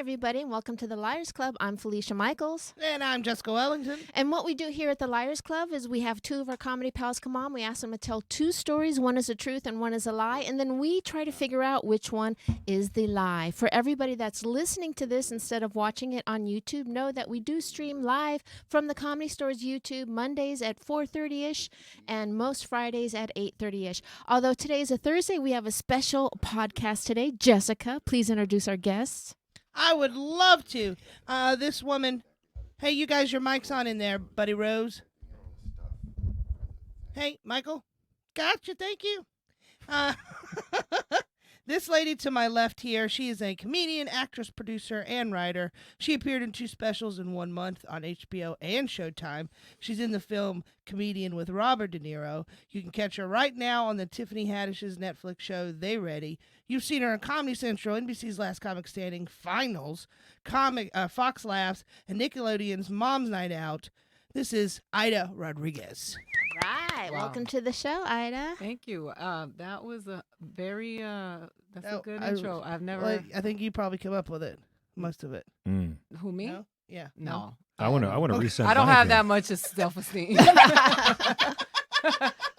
everybody, and welcome to the Liars Club. I'm Felicia Michaels. And I'm Jessica Wellington. And what we do here at the Liars Club is we have two of our comedy pals come on. We ask them to tell two stories. One is the truth and one is a lie. And then we try to figure out which one is the lie. For everybody that's listening to this instead of watching it on YouTube, know that we do stream live from the Comedy Store's YouTube Mondays at 4:30-ish and most Fridays at 8:30-ish. Although today is a Thursday, we have a special podcast today. Jessica, please introduce our guests. I would love to. This woman. Hey, you guys, your mic's on in there, Buddy Rose. Hey, Michael. Gotcha, thank you. This lady to my left here, she is a comedian, actress, producer, and writer. She appeared in 2 specials in 1 month on HBO and Showtime. She's in the film Comedian with Robert De Niro. You can catch her right now on the Tiffany Haddish's Netflix show, They Ready. You've seen her on Comedy Central, NBC's Last Comic Standing, Finals, Fox Laughs, and Nickelodeon's Mom's Night Out. This is Aida Rodriguez. Right. Wow. Welcome to the show, Aida. Thank you. That was a very, that's a good intro. I've never. Like, I think you probably come up with it, most of it. Who, me? No? Yeah. No. I want to Okay. resend. I don't mine have then. that much of self-esteem.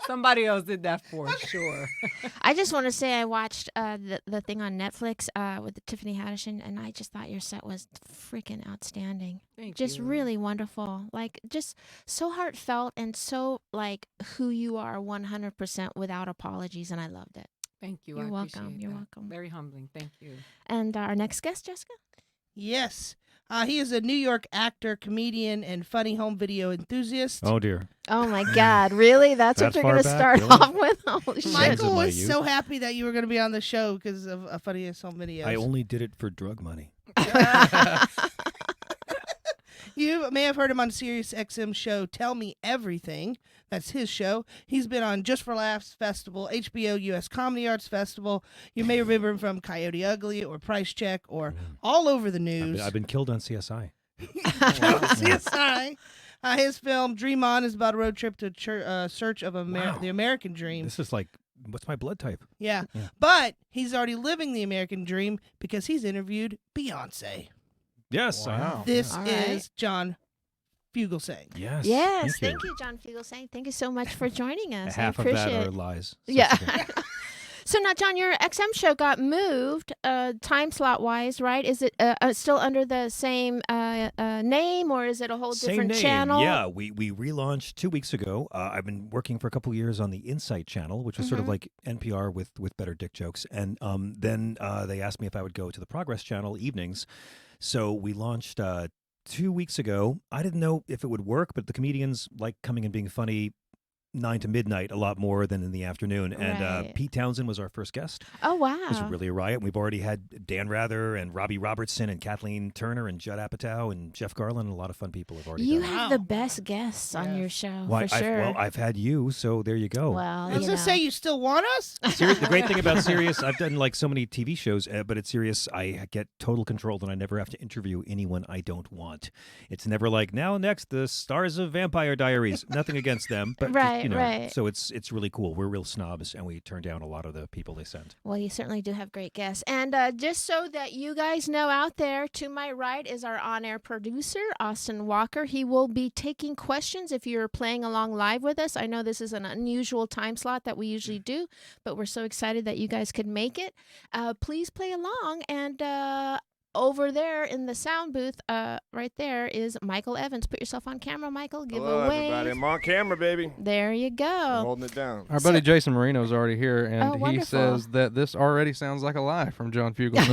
Somebody else did that for sure. I just want to say I watched the thing on Netflix with Tiffany Haddish, and I just thought your set was freaking outstanding. Thank Just you. really wonderful. Like, just so heartfelt and so, like, who you are 100% without apologies, and I loved it. Thank you. You're I welcome. appreciate You're that. welcome. Very humbling. Thank you. And our next guest, Jessica? Yes. He is a New York actor, comedian, and funny home video enthusiast. Oh dear. Oh, my God. Really? That's what That you're far going to back? start Really? off with? Holy shit. Michael- Michael my was youth. so happy that you were going to be on the show because of Funniest Home Videos. I only did it for drug money. You may have heard him on Sirius XM show Tell Me Everything. That's his show. He's been on Just for Laughs Festival, HBO US Comedy Arts Festival. You may remember him from Coyote Ugly or Price Check or all over the news. I've been killed on CSI. CSI. His film Dream On is about a road trip to search of Wow. the American dream. This is like, what's my blood type? Yeah. Yeah. But he's already living the American dream because he's interviewed Beyonce. Yes. I Wow. have. This All is right. John Fugelsang. Yes. Yes. Thank you, John Fugelsang. Thank you so much for joining us. Half I of appreciate that it. are lies. So Yeah. it's okay. So now, John, your XM show got moved, time slot wise, right? Is it still under the same name, or is it a whole Same different name. channel? Yeah, we relaunched 2 weeks ago. I've been working for a couple years on the Insight channel, which was sort of like NPR with better dick jokes. And then they asked me if I would go to the Progress channel evenings. So we launched 2 weeks ago. I didn't know if it would work, but the comedians like coming and being funny 9 to midnight a lot more than in the afternoon. And Right. Pete Townsend was our first guest. Oh, wow. It was really a riot. We've already had Dan Rather and Robbie Robertson and Kathleen Turner and Judd Apatow and Jeff Garland. And a lot of fun people have already You done it. have the best guests on your show, Well, for sure. I've had you, so there you go. Well, I was going to say, you still want us? The great thing about Sirius, I've done like so many TV shows, but at Sirius, I get total control and I never have to interview anyone I don't want. It's never like, now next, the stars of Vampire Diaries. Nothing against them, but Right, you know, right. So it's really cool. We're real snobs, and we turn down a lot of the people they send. Well, you certainly do have great guests. And just so that you guys know out there, to my right is our on-air producer, Austin Walker. He will be taking questions if you're playing along live with us. I know this is an unusual time slot that we usually do, but we're so excited that you guys could make it. Please play along. And over there in the sound booth, right there is Michael Evans. Put yourself on camera, Michael. Give Hello, a wave. everybody. I'm on camera, baby. There you I'm go. holding it down. Our buddy Jason Marino's already here, and Oh, he wonderful. says that this already sounds like a lie from John Fugelsang.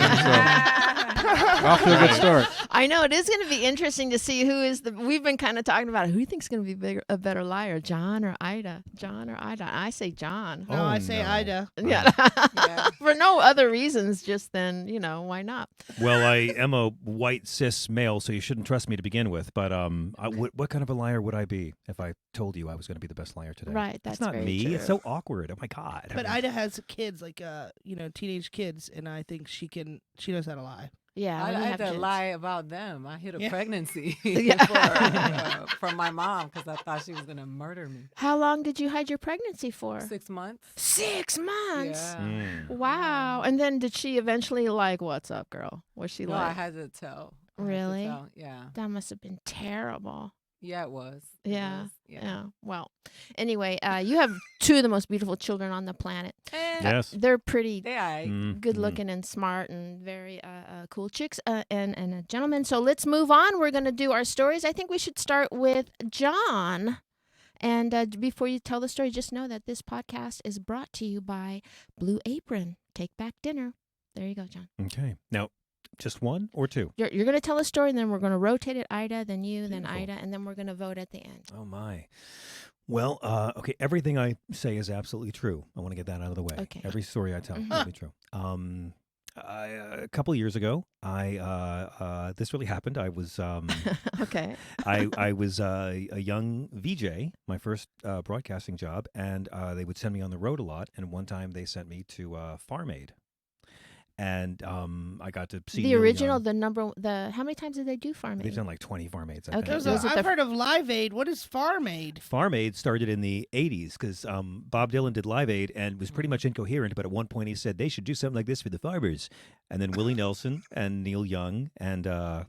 So, off to a good start. I know it is going to be interesting to see who is the. We've been kind of talking about who you think's going to be a better liar, John or Aida. John or Aida. I say John. No, Oh, I say no. Ida. Yeah. Yeah. For no other reasons, just then, why not? Well, I am a white cis male, so you shouldn't trust me to begin with. But what kind of a liar would I be if I told you I was going to be the best liar today? Right, that's not very me. true. It's so awkward. Oh my god. But Ida has kids, like, teenage kids, and I think she knows how to lie. Yeah, when I you had have to kids. lie about them. I hid a Yeah. pregnancy Yeah. from my mom because I thought she was going to murder me. How long did you hide your pregnancy for? 6 months. 6 months. Yeah. Mm. Wow. And then did she eventually like, what's up, girl? Was she No, I like, had to tell. I had to really? tell. Yeah. That must have been terrible. Yeah, it was. It Yeah. was. Yeah. Well, anyway, you have two of the most beautiful children on the planet. Yes. They're pretty They are. good looking and smart and very cool chicks and a gentleman. So let's move on. We're going to do our stories. I think we should start with John. And before you tell the story, just know that this podcast is brought to you by Blue Apron. Take back dinner. There you go, John. Okay. Now, just one or two? You're going to tell a story, and then we're going to rotate it, Ida, then you, then Beautiful. Ida, and then we're going to vote at the end. Oh, my. Well, okay, everything I say is absolutely true. I want to get that out of the way. Okay. Every story I tell is really true. A couple years ago, this really happened. I was Okay. I was a young VJ, my first broadcasting job, and they would send me on the road a lot. And one time they sent me to Farm Aid, and I got to see The Neil original, Young. how many times did they do Farm They've Aid? done like 20 Farm Aids. I Okay. think. There's So is it I've the- heard of Live Aid. What is Farm Aid? Farm Aid started in the 80s because Bob Dylan did Live Aid and was pretty much incoherent, but at one point he said they should do something like this for the farmers. And then Willie Nelson and Neil Young and John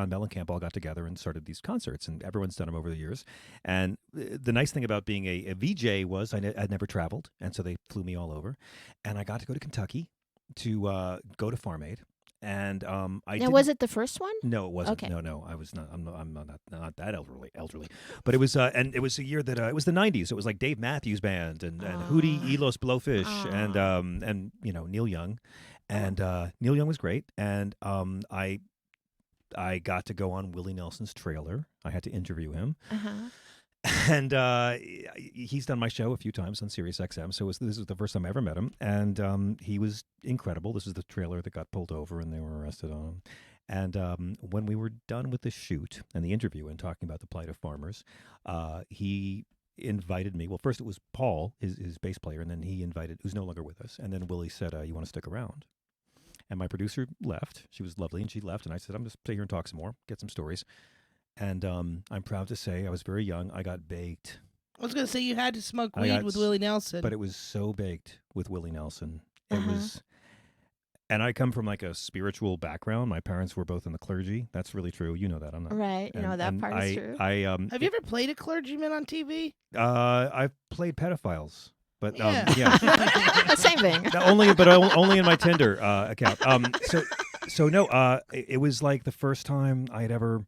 Mellencamp all got together and started these concerts, and everyone's done them over the years. And the nice thing about being a VJ was I'd never traveled, and so they flew me all over. And I got to go to Kentucky to go to Farm Aid. And Now, didn't- was it the first one? No, it wasn't. Okay. No, I was not. I'm not that elderly. But it was, and it was a year that it was the '90s. It was like Dave Matthews Band and Hootie Elos Blowfish and Neil Young, and Neil Young was great. And I got to go on Willie Nelson's trailer. I had to interview him. Uh-huh. And he's done my show a few times on Sirius XM, so this was the first time I ever met him. And he was incredible. This is the trailer that got pulled over and they were arrested on him. And when we were done with the shoot and the interview and talking about the plight of farmers, he invited me. Well, first it was Paul, his bass player, and then he invited, who's no longer with us. And then Willie said, you want to stick around? And my producer left. She was lovely, and she left. And I said, I'm just stay here and talk some more, get some stories. And I'm proud to say I was very young. I got baked. I was going to say you had to smoke I weed got with s- Willie Nelson. But it was so baked with Willie Nelson. It Uh-huh. was, and I come from like a spiritual background. My parents were both in the clergy. That's really true. You know that. I'm not. Right. No, and- that and part is true. Have you ever played a clergyman on TV? I've played pedophiles, but Yeah. yeah. Same thing. No, only in my Tinder account. So no. It was like the first time I had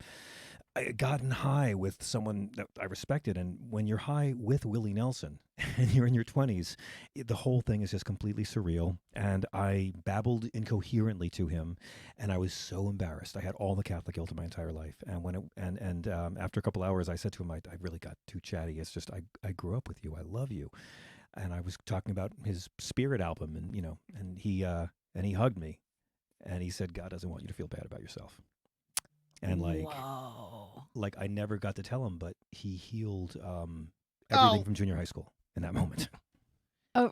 gotten high with someone that I respected, and when you're high with Willie Nelson and you're in your 20s, the whole thing is just completely surreal. And I babbled incoherently to him, and I was so embarrassed. I had all the Catholic guilt of my entire life, and after a couple hours, I said to him, I really got too chatty. It's just I grew up with you. I love you. And I was talking about his Spirit album, and he hugged me, and he said, God doesn't want you to feel bad about yourself. And like I never got to tell him, but he healed everything from junior high school in that moment. Oh.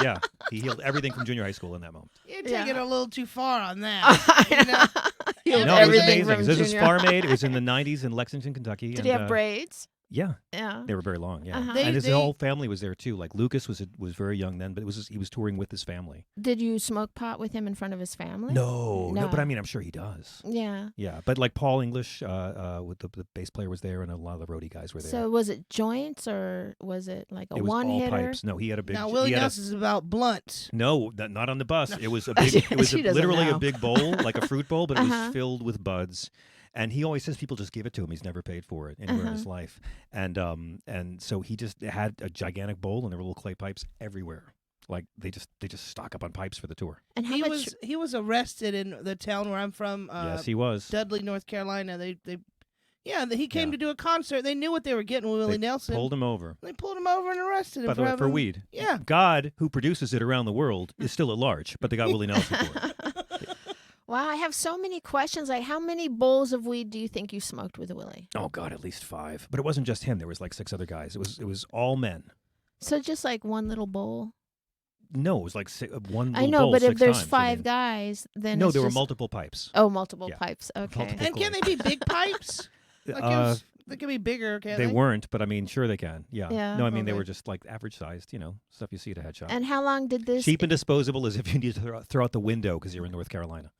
Yeah, he healed everything from junior high school in that moment. You're Yeah. taking it a little too far on that. You know? Healed No, it was everything amazing. from This was junior Farm Aid. It was in the '90s in Lexington, Kentucky. Did he have braids? Yeah, Yeah. they were very long. Yeah, Uh-huh. and his They- whole family was there too. Like Lucas was very young then, but he was touring with his family. Did you smoke pot with him in front of his family? No, No. but I mean, I'm sure he does. Yeah. Yeah, but like Paul English, with the bass player was there, and a lot of the roadie guys were there. So was it joints or was it like a it was one all hitter? pipes. No, he had a big. Now, he Willie had a- Nelson's about blunt. No, not on the bus. It was a big. It was She doesn't literally know. a big bowl, like a fruit bowl, but it Uh-huh. was filled with buds. And he always says people just give it to him. He's never paid for it anywhere in his life. And so he just had a gigantic bowl, and there were little clay pipes everywhere. Like they just stock up on pipes for the tour. And how much? He was arrested in the town where I'm from. Yes, he was. Dudley, North Carolina. He came Yeah. to do a concert. They knew what they were getting with Willie Nelson. Pulled him over. They pulled him over and arrested him By the way, for having- weed. Yeah. God, who produces it around the world, is still at large, but they got Willie Nelson for it. Wow, I have so many questions. Like, how many bowls of weed do you think you smoked with Willie? Oh God, at least 5. But it wasn't just him. There was like 6 other guys. It was all men. So just like one little bowl. No, it was like one. I little know, bowl, but if 6 there's times. 5 guys, then No, it's there were just- multiple pipes. Oh, multiple Yeah. pipes. Okay. Multiple And can they be big pipes? Like they can be bigger, can't They they? weren't, but I mean, sure they can. Yeah. Yeah. No, I mean they Okay. were just like average sized, stuff you see at a head shop. And how long did this? Cheap and disposable as if you need to throw out the window because you're in North Carolina.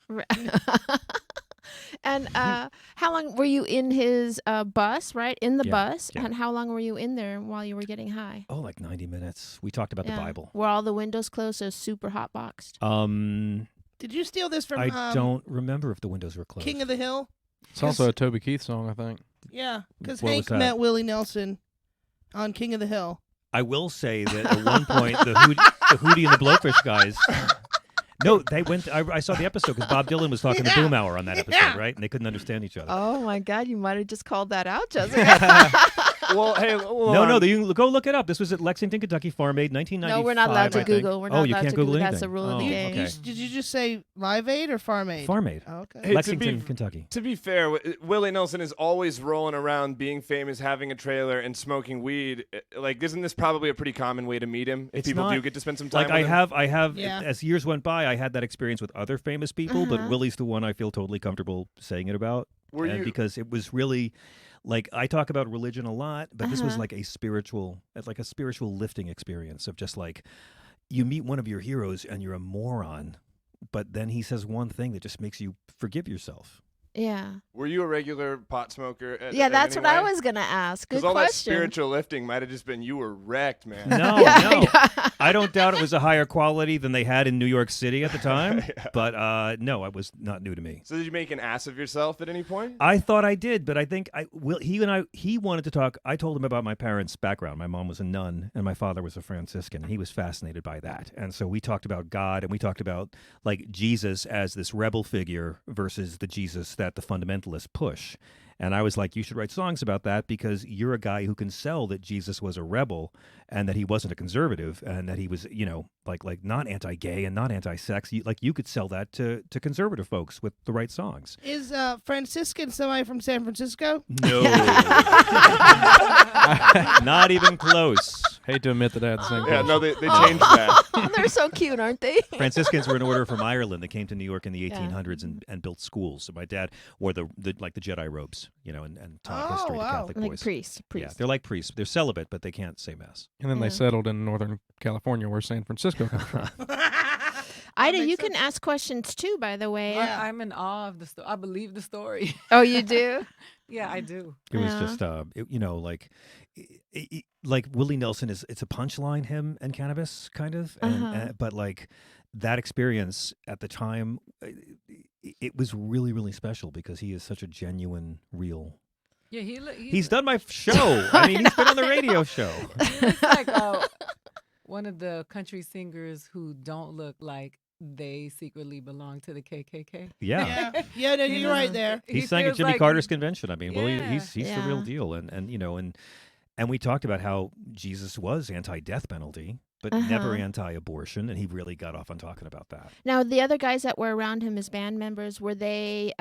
And how long were you in his bus? Right, in the Yeah, bus. yeah. And how long were you in there while you were getting high? Oh, like 90 minutes. We talked about the Bible. Were all the windows closed? So super hot boxed. Did you steal this from I don't remember if the windows were closed. King of the Hill? It's also a Toby Keith song, I think. Yeah, because What was Hank that? met Willie Nelson on King of the Hill. I will say that at one point the Hootie and the Blowfish guys. No, they went. I saw the episode because Bob Dylan was talking to Boomhauer on that episode, right? And they couldn't understand each other. Oh my God! You might have just called that out, Jessica. Well, hey, hold No, on. you can go look it up. This was at Lexington, Kentucky, Farm Aid, 1995. No, we're not allowed to I think. Google. We're Oh, not you allowed can't to Google Google. anything. That's the rule of the Oh, game. okay. Did you just say Live Aid or Farm Aid? Farm Aid, Okay. Hey, Lexington, Kentucky. To be fair, Willie Nelson is always rolling around, being famous, having a trailer, and smoking weed. Like, isn't this probably a pretty common way to meet him? If It's people not- do get to spend some time Like with him? I have. Yeah. As years went by, I had that experience with other famous people, but Willie's the one I feel totally comfortable saying it about. Were you- Because it was really. Like I talk about religion a lot, but this was like a spiritual lifting experience of just like you meet one of your heroes and you're a moron, but then he says one thing that just makes you forgive yourself. Yeah. Were you a regular pot smoker? Yeah, that's what I was gonna ask. Good Because all question. that spiritual lifting might have just been you were wrecked, man. No, Yeah, no. I don't doubt it was a higher quality than they had in New York City at the time, but no, it was not new to me. So did you make an ass of yourself at any point? I thought I did, but I think he wanted to talk. I told him about my parents' background. My mom was a nun and my father was a Franciscan, and he was fascinated by that. And so we talked about God and we talked about like Jesus as this rebel figure versus the Jesus that the fundamentalists push. And I was like, you should write songs about that because you're a guy who can sell that Jesus was a rebel and that he wasn't a conservative and that he was, like not anti-gay and not anti-sex. You could sell that to conservative folks with the right songs. Is Franciscan somebody from San Francisco? No. Not even close. Hate to admit that I had the same Yeah, question. no, they changed that. Oh, they're so cute, aren't they? Franciscans were an order from Ireland that came to New York in the 1800s and built schools. So my dad wore the Jedi robes, and taught Oh, history to wow. Catholic Like boys. priest. Yeah, they're like priests. They're celibate, but they can't say mass. And then Yeah. they settled in Northern California, where San Francisco comes from. Ida, makes you can ask questions too, by the way. I'm in awe of the story. I believe the story. Oh, you do? Yeah, I do. It was Yeah. just, like Willie Nelson it's a punchline, him and cannabis, kind of. And, but like that experience at the time, it was really, really special because he is such a genuine, real. Yeah, He's done my show. I mean, he's been on the radio show. He looks like one of the country singers who don't look like they secretly belong to the KKK. Yeah. Yeah, no, You you're know, right there. He he sang at feels Jimmy like- Carter's convention. I mean, Willie, Yeah. he's the real Yeah. deal. And we talked about how Jesus was anti-death penalty, but never anti-abortion, and he really got off on talking about that. Now, the other guys that were around him, his band members, were they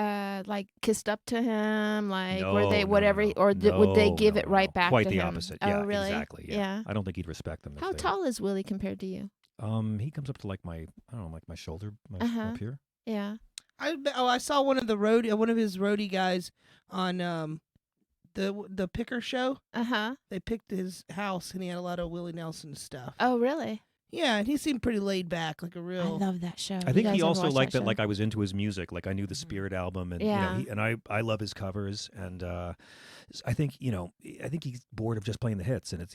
like kissed up to him? Like, were they No, whatever? no, or would they give it right no. back Quite to the him? opposite. Oh, Yeah, really? exactly. Yeah. I don't think he'd respect them. if How they- tall is Willie compared to you? He comes up to like my shoulder, up here. Yeah. I saw one of his roadie guys on the Picker show. Uh-huh. They picked his house and he had a lot of Willie Nelson stuff. Oh, really? Yeah, and he seemed pretty laid back, like a I real. love that show. I You think guys he ever also watch liked that. show? Like I was into his music. Like I knew the Spirit album, and Yeah. I love his covers. And I think he's bored of just playing the hits. And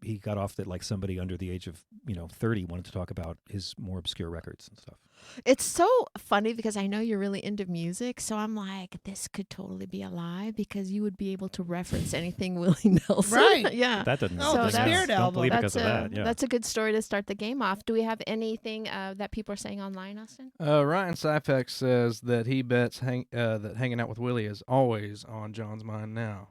he got off that like somebody under the age of 30 wanted to talk about his more obscure records and stuff. It's so funny because I know you're really into music, so I'm like, this could totally be a lie because you would be able to reference anything Willie Nelson. Right. Yeah. That doesn't. Oh, the doesn't matter. Spirit Don't album. believe it because of that. Yeah. That's a good story to start the game off. Do we have anything that people are saying online, Austin? Ryan Syphex says that he bets that hanging out with Willie is always on John's mind now.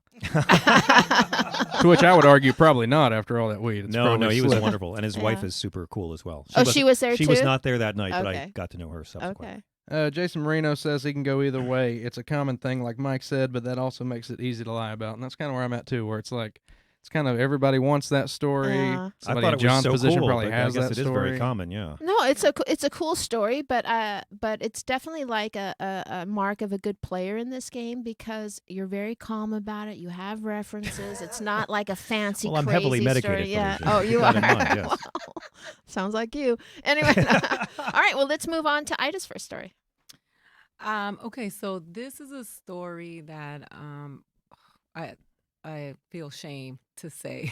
To which I would argue probably not after all that weed. It's No, probably he was slipped. wonderful, and his wife Yeah. is super cool as well. Oh, she was there She too? was not there that night, but I Okay. got to know her subsequently. Okay. Jason Marino says he can go either way. It's a common thing, like Mike said, but that also makes it easy to lie about, and that's kind of where I'm at too. Where it's It's kind of everybody wants that story. Yeah. Somebody I in thought it was John's so position cool, probably but has I guess that it is story. very common. Yeah. No, it's a cool story, but it's definitely like a mark of a good player in this game because you're very calm about it. You have references. It's not like a fancy. Well, I'm heavily crazy medicated, story. Yeah. Felicia. Oh, you Keep are. that in mind, yes. Wow. Sounds like you. Anyway. All right. Well, let's move on to Ida's first story. Okay, so this is a story that I feel shame to say,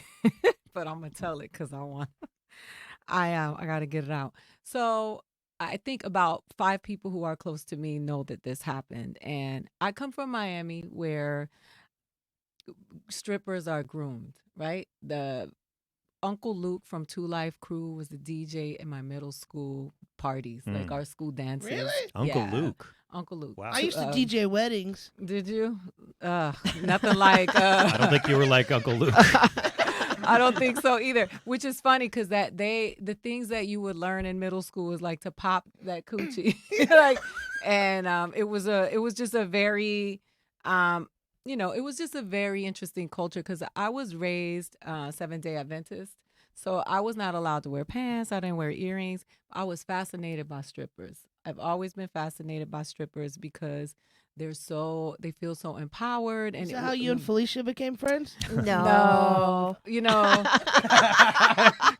but I'm gonna tell it because I gotta get it out. So I think about 5 people who are close to me know that this happened, and I come from Miami where strippers are groomed, right? The Uncle Luke from Two Life Crew was the DJ in my middle school parties, like our school dances. Really? Uncle Yeah. Luke. Uncle Luke. Wow. I used to DJ weddings. Did you? Nothing like. I don't think you were like Uncle Luke. I don't think so either. Which is funny because the things that you would learn in middle school is like to pop that coochie, like, and it was just a very, it was just a very interesting culture because I was raised Seventh-day Adventist, so I was not allowed to wear pants. I didn't wear earrings. I was fascinated by strippers. I've always been fascinated by strippers because they feel so empowered. And Is that how you and Felicia became friends? No,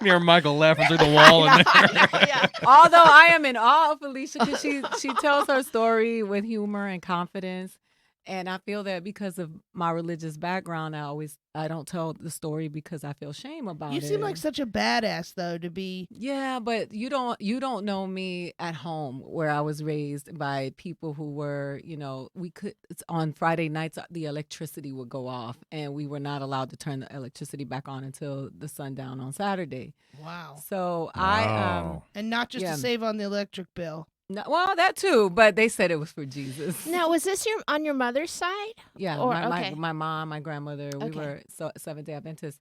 Near Michael laughing through the wall. In there. Yeah. although I am in awe of Felicia because she tells her story with humor and confidence. And I feel that because of my religious background, I don't tell the story because I feel shame about it. You seem like such a badass, though, to be. Yeah, but you don't know me at home where I was raised by people who were, it's on Friday nights the electricity would go off and we were not allowed to turn the electricity back on until the sundown on Saturday. Wow. So Wow. And not just Yeah. to save on the electric bill. no, well, that too, but they said it was for Jesus. Now, was this on your mother's side? Yeah, Or- my okay. my mom, my grandmother, we Okay. were Seventh-day Adventists.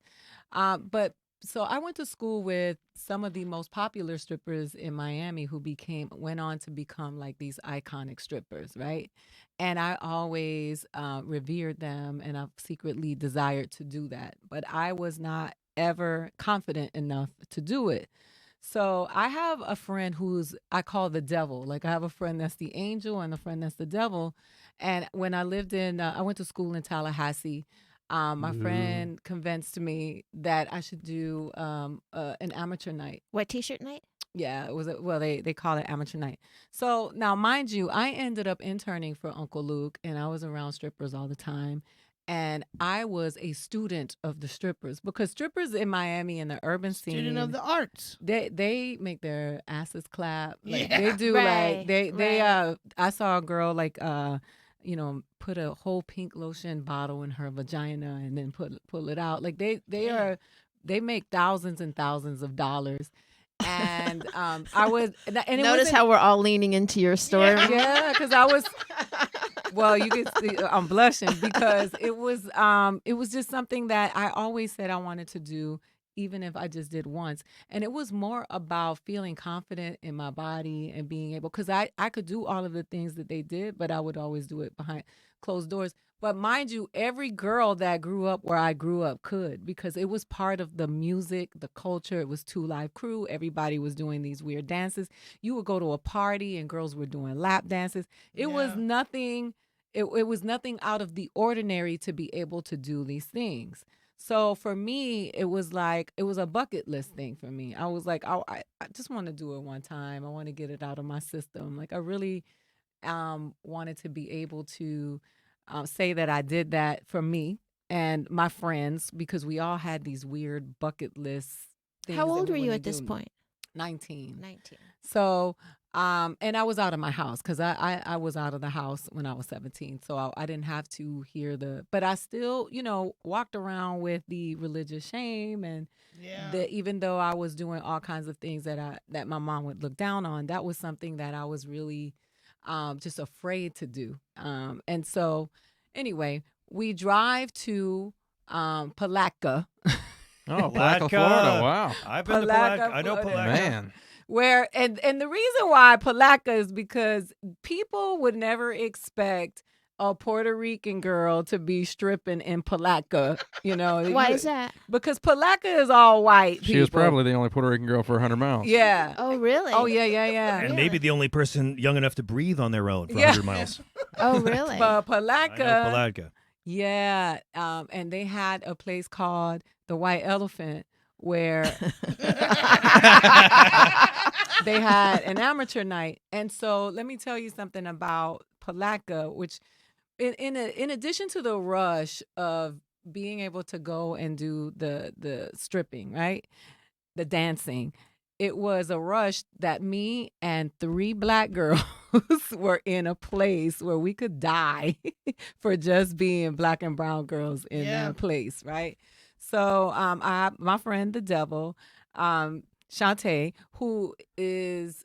But so I went to school with some of the most popular strippers in Miami who went on to become like these iconic strippers, right? And I always revered them, and I've secretly desired to do that, but I was not ever confident enough to do it. So I have a friend I call the devil. Like I have a friend that's the angel and a friend that's the devil. And when I went to school in Tallahassee. My friend convinced me that I should do an amateur night. What T-shirt night? Yeah, it was. They call it amateur night. So now, mind you, I ended up interning for Uncle Luke, and I was around strippers all the time. And I was a student of the strippers because strippers in Miami in the urban scene, Student of the arts. they make their asses clap. Like Yeah. they do. Right, Like they right. I saw a girl like put a whole pink lotion bottle in her vagina and then pull it out. Like they make thousands and thousands of dollars. And I was and it Notice wasn't- how we're all leaning into your story. yeah, because I was. Well, you can see I'm blushing because it was just something that I always said I wanted to do, even if I just did once. And it was more about feeling confident in my body and being able, because I could do all of the things that they did, but I would always do it behind closed doors. But mind you, every girl that grew up where I grew up could, because it was part of the music, the culture. It was Two Live Crew. Everybody was doing these weird dances. You would go to a party and girls were doing lap dances. It was Yeah. nothing. It was nothing out of the ordinary to be able to do these things. So for me, it was a bucket list thing for me. I was like, I just want to do it one time. I want to get it out of my system. Like I really wanted to be able to say that I did that for me and my friends, because we all had these weird bucket lists things. How that old we were you wanna at this do. point? 19. 19. So, and I was out of my house because I was out of the house when I was 17. So I didn't have to hear but I still, walked around with the religious shame and Yeah. even though I was doing all kinds of things that my mom would look down on, that was something that I was really just afraid to do. And so anyway, we drive to Palatka. Oh, Palatka. Palatka, Florida. Wow. I've been to Palatka, Palatka. I know Florida. Palatka. Man. Where and the reason why Palatka is because people would never expect a Puerto Rican girl to be stripping in Palatka. Why is that? Because Palatka is all white. She was people. probably the only Puerto Rican girl for 100 miles. Yeah. Oh, really? Oh yeah. And Really? maybe the only person young enough to breathe on their own for Yeah. 100 miles. Oh, really? But I know Palatka. Palatka. Yeah. And they had a place called the White Elephant where they had an amateur night. And so let me tell you something about Palatka, which in addition to the rush of being able to go and do the stripping, right? The dancing, it was a rush that me and 3 black girls were in a place where we could die for just being black and brown girls in that place, right? So my friend the devil, Shantae, who is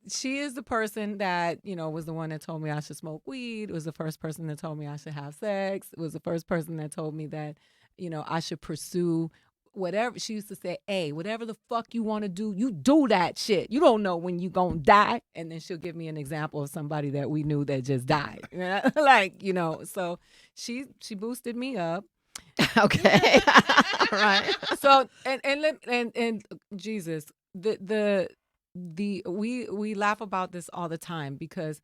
she is the person that was the one that told me I should smoke weed. It was the first person that told me I should have sex. It was the first person that told me that I should pursue whatever. She used to say, hey, whatever the fuck you want to do, you do that shit. You don't know when you gonna die. And then she'll give me an example of somebody that we knew that just died. So she boosted me up. Okay. Right. So and Jesus, we laugh about this all the time because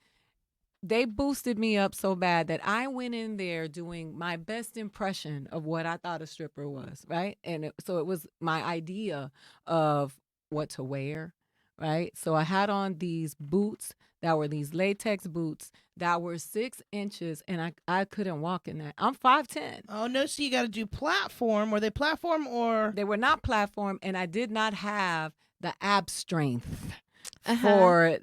they boosted me up so bad that I went in there doing my best impression of what I thought a stripper was, right? And so it was my idea of what to wear, right? So I had on these boots that were these latex boots that were 6 inches, and I couldn't walk in that. I'm 5'10". Oh, no, so you got to do platform. Were they platform or? They were not platform, and I did not have the ab strength Uh-huh.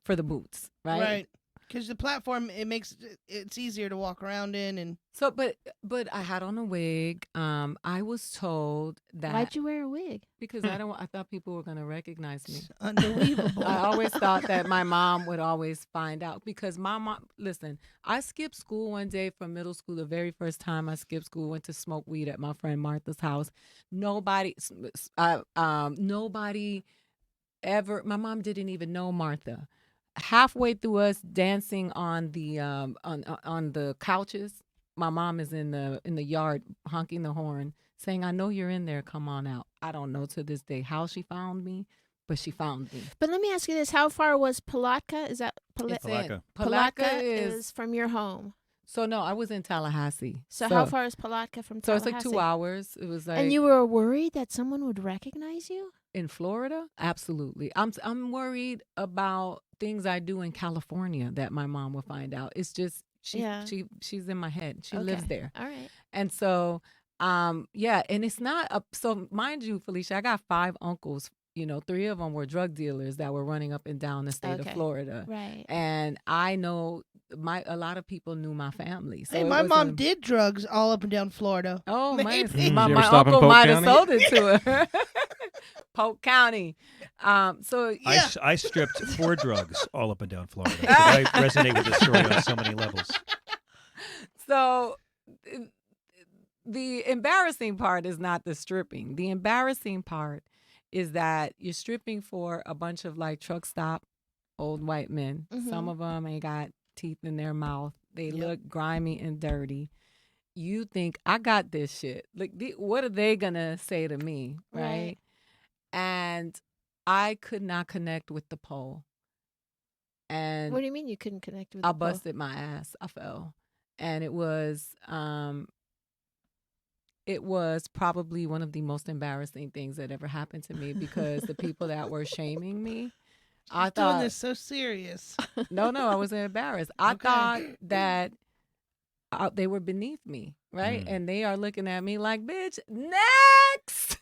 for the boots, right? Right. Because the platform, it's easier to walk around in. And So, but I had on a wig. I was told that Why'd you wear a wig? because I thought people were gonna recognize me. it's unbelievable. I always thought that my mom would always find out because my mom. Listen, I skipped school one day from middle school. The very first time I skipped school, went to smoke weed at my friend Martha's house. Nobody ever. My mom didn't even know Martha. Halfway through us dancing on the on the couches, my mom is in the yard honking the horn, saying, "I know you're in there. Come on out." I don't know to this day how she found me, but she found me. But let me ask you this: how far was Palatka? Is that It's in- Palatka. Palatka is from your home? So no, I was in Tallahassee. So how far is Palatka from So it's Tallahassee? like 2 hours. It was like And you were worried that someone would recognize you? in Florida. Absolutely, I'm worried about things I do in California that my mom will find out. It's just she's in my head. She lives Okay. there. All right. And so, and it's not so mind you, Felicia, I got 5 uncles. 3 of them were drug dealers that were running up and down the state of Okay. Florida. Right. And I know a lot of people knew my family. So hey, it my was mom a- did drugs all up and down Florida. Oh, Maybe. my, Did you my, ever my stop in uncle Polk might have County? sold it to her. Polk County. So Yeah. I stripped for drugs all up and down Florida. So I resonate with this story on so many levels. So the embarrassing part is not the stripping. The embarrassing part is that you're stripping for a bunch of like truck stop old white men. Some Mhm. of them ain't got teeth in their mouth. They Yep. look grimy and dirty. You think I got this shit. Like, what are they gonna say to me, right? Right. And I could not connect with the pole. And What do you mean you couldn't connect with I the pole? busted my ass. I fell. And it was probably one of the most embarrassing things that ever happened to me because the people that were shaming me, I She's doing thought, this so serious. no, I wasn't embarrassed. I Okay. thought that they were beneath me, right? Mm. And they are looking at me like, bitch, next.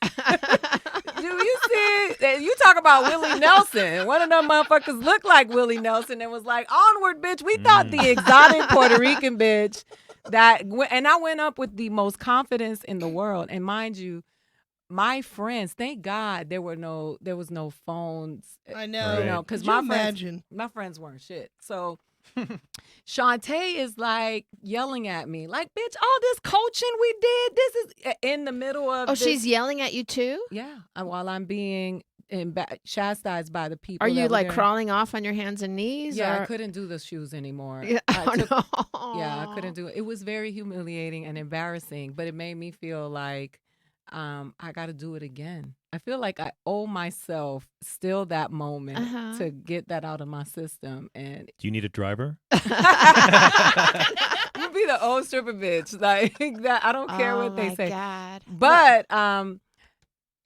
Do you see? You talk about Willie Nelson. One of them motherfuckers looked like Willie Nelson and was like, onward, bitch. We thought the exotic Puerto Rican bitch and I went up with the most confidence in the world. And mind you, my friends, thank God there was no phones. I know. Right. You know, because Could you my imagine? friends weren't shit. So Shantae is like yelling at me, like, bitch, all this coaching we did, this is in the middle of Oh, this. she's yelling at you too? Yeah, while I'm being chastised by the people. Are you that were like there. crawling off on your hands and knees? Yeah, or? I couldn't do the shoes anymore. Yeah, I took- no. Yeah, I couldn't do it. It was very humiliating and embarrassing, but it made me feel like I got to do it again. I feel like I owe myself still that moment Uh-huh. to get that out of my system. And Do you need a driver? you be the old stripper bitch like that. I don't care what they say. God. But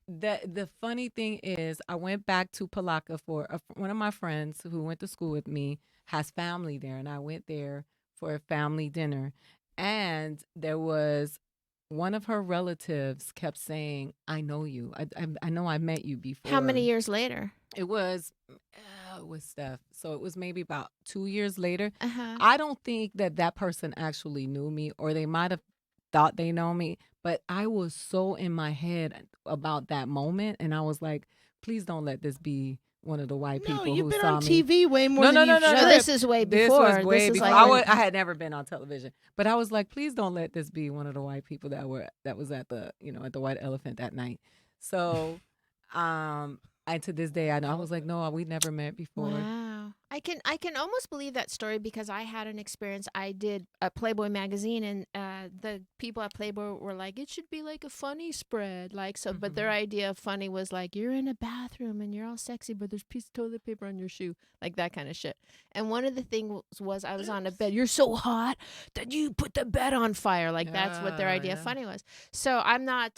the funny thing is, I went back to Palaka for one of my friends who went to school with me has family there, and I went there for a family dinner, and there was one of her relatives kept saying, "I know you. I know I met you before." How many years later? It was Steph. So it was maybe about 2 years later. Uh-huh. I don't think that person actually knew me, or they might have thought they know me, but I was so in my head about that moment, and I was like, please don't let this be one of the white No, people you've who been saw on me. TV way more No, than no, you've no, No, no, this is way This before. was way this is before. like I had never been on television, but I was like, please don't let this be one of the white people that was at the at the White Elephant that night. So, and to this day, I was like, no, we never met before. Wow. I can almost believe that story because I had an experience. I did a Playboy magazine, and the people at Playboy were like, it should be like a funny spread, like so. But their idea of funny was like, you're in a bathroom and you're all sexy, but there's a piece of toilet paper on your shoe, like that kind of shit. And one of the things was I was on a bed. You're so hot that you put the bed on fire, like that's what their idea of funny was. So I'm not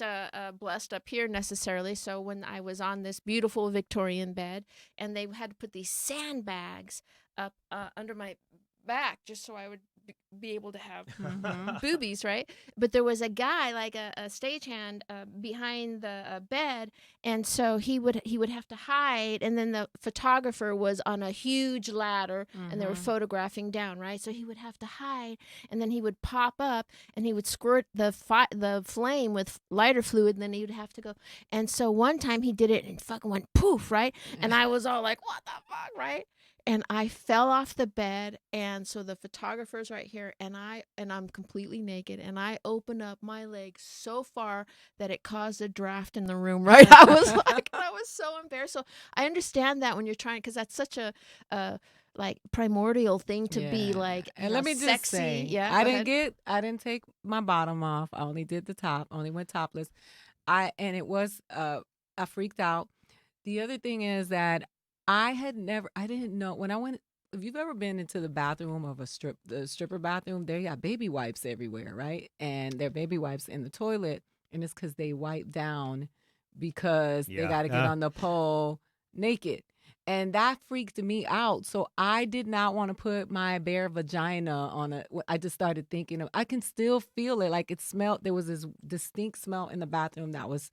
blessed up here necessarily. So when I was on this beautiful Victorian bed, and they had to put these sandbags up under my back just so I would be able to have boobies, right? But there was a guy, like a stagehand, behind the bed, and so he would have to hide, and then the photographer was on a huge ladder, and they were photographing down, right? So he would have to hide, and then he would pop up, and he would squirt the flame with lighter fluid, and then he would have to go. And so one time he did it, and fucking went poof, right? And I was all like, what the fuck, right? And I fell off the bed, and so the photographer's right here, and I'm completely naked, and I open up my leg so far that it caused a draft in the room, right? I was so embarrassed. So I understand that when you're trying, because that's such a like primordial thing to be like, and let me just sexy. say, Yeah, I didn't take my bottom off. I only did the top. I only went topless. I freaked out. The other thing is that I didn't know when I went. If you've ever been into the bathroom of the stripper bathroom, they got baby wipes everywhere, right? And they're baby wipes in the toilet, and it's because they wipe down because they got to get on the pole naked. And that freaked me out. So I did not want to put my bare vagina on I just started thinking I can still feel it. Like it smelled. There was this distinct smell in the bathroom that was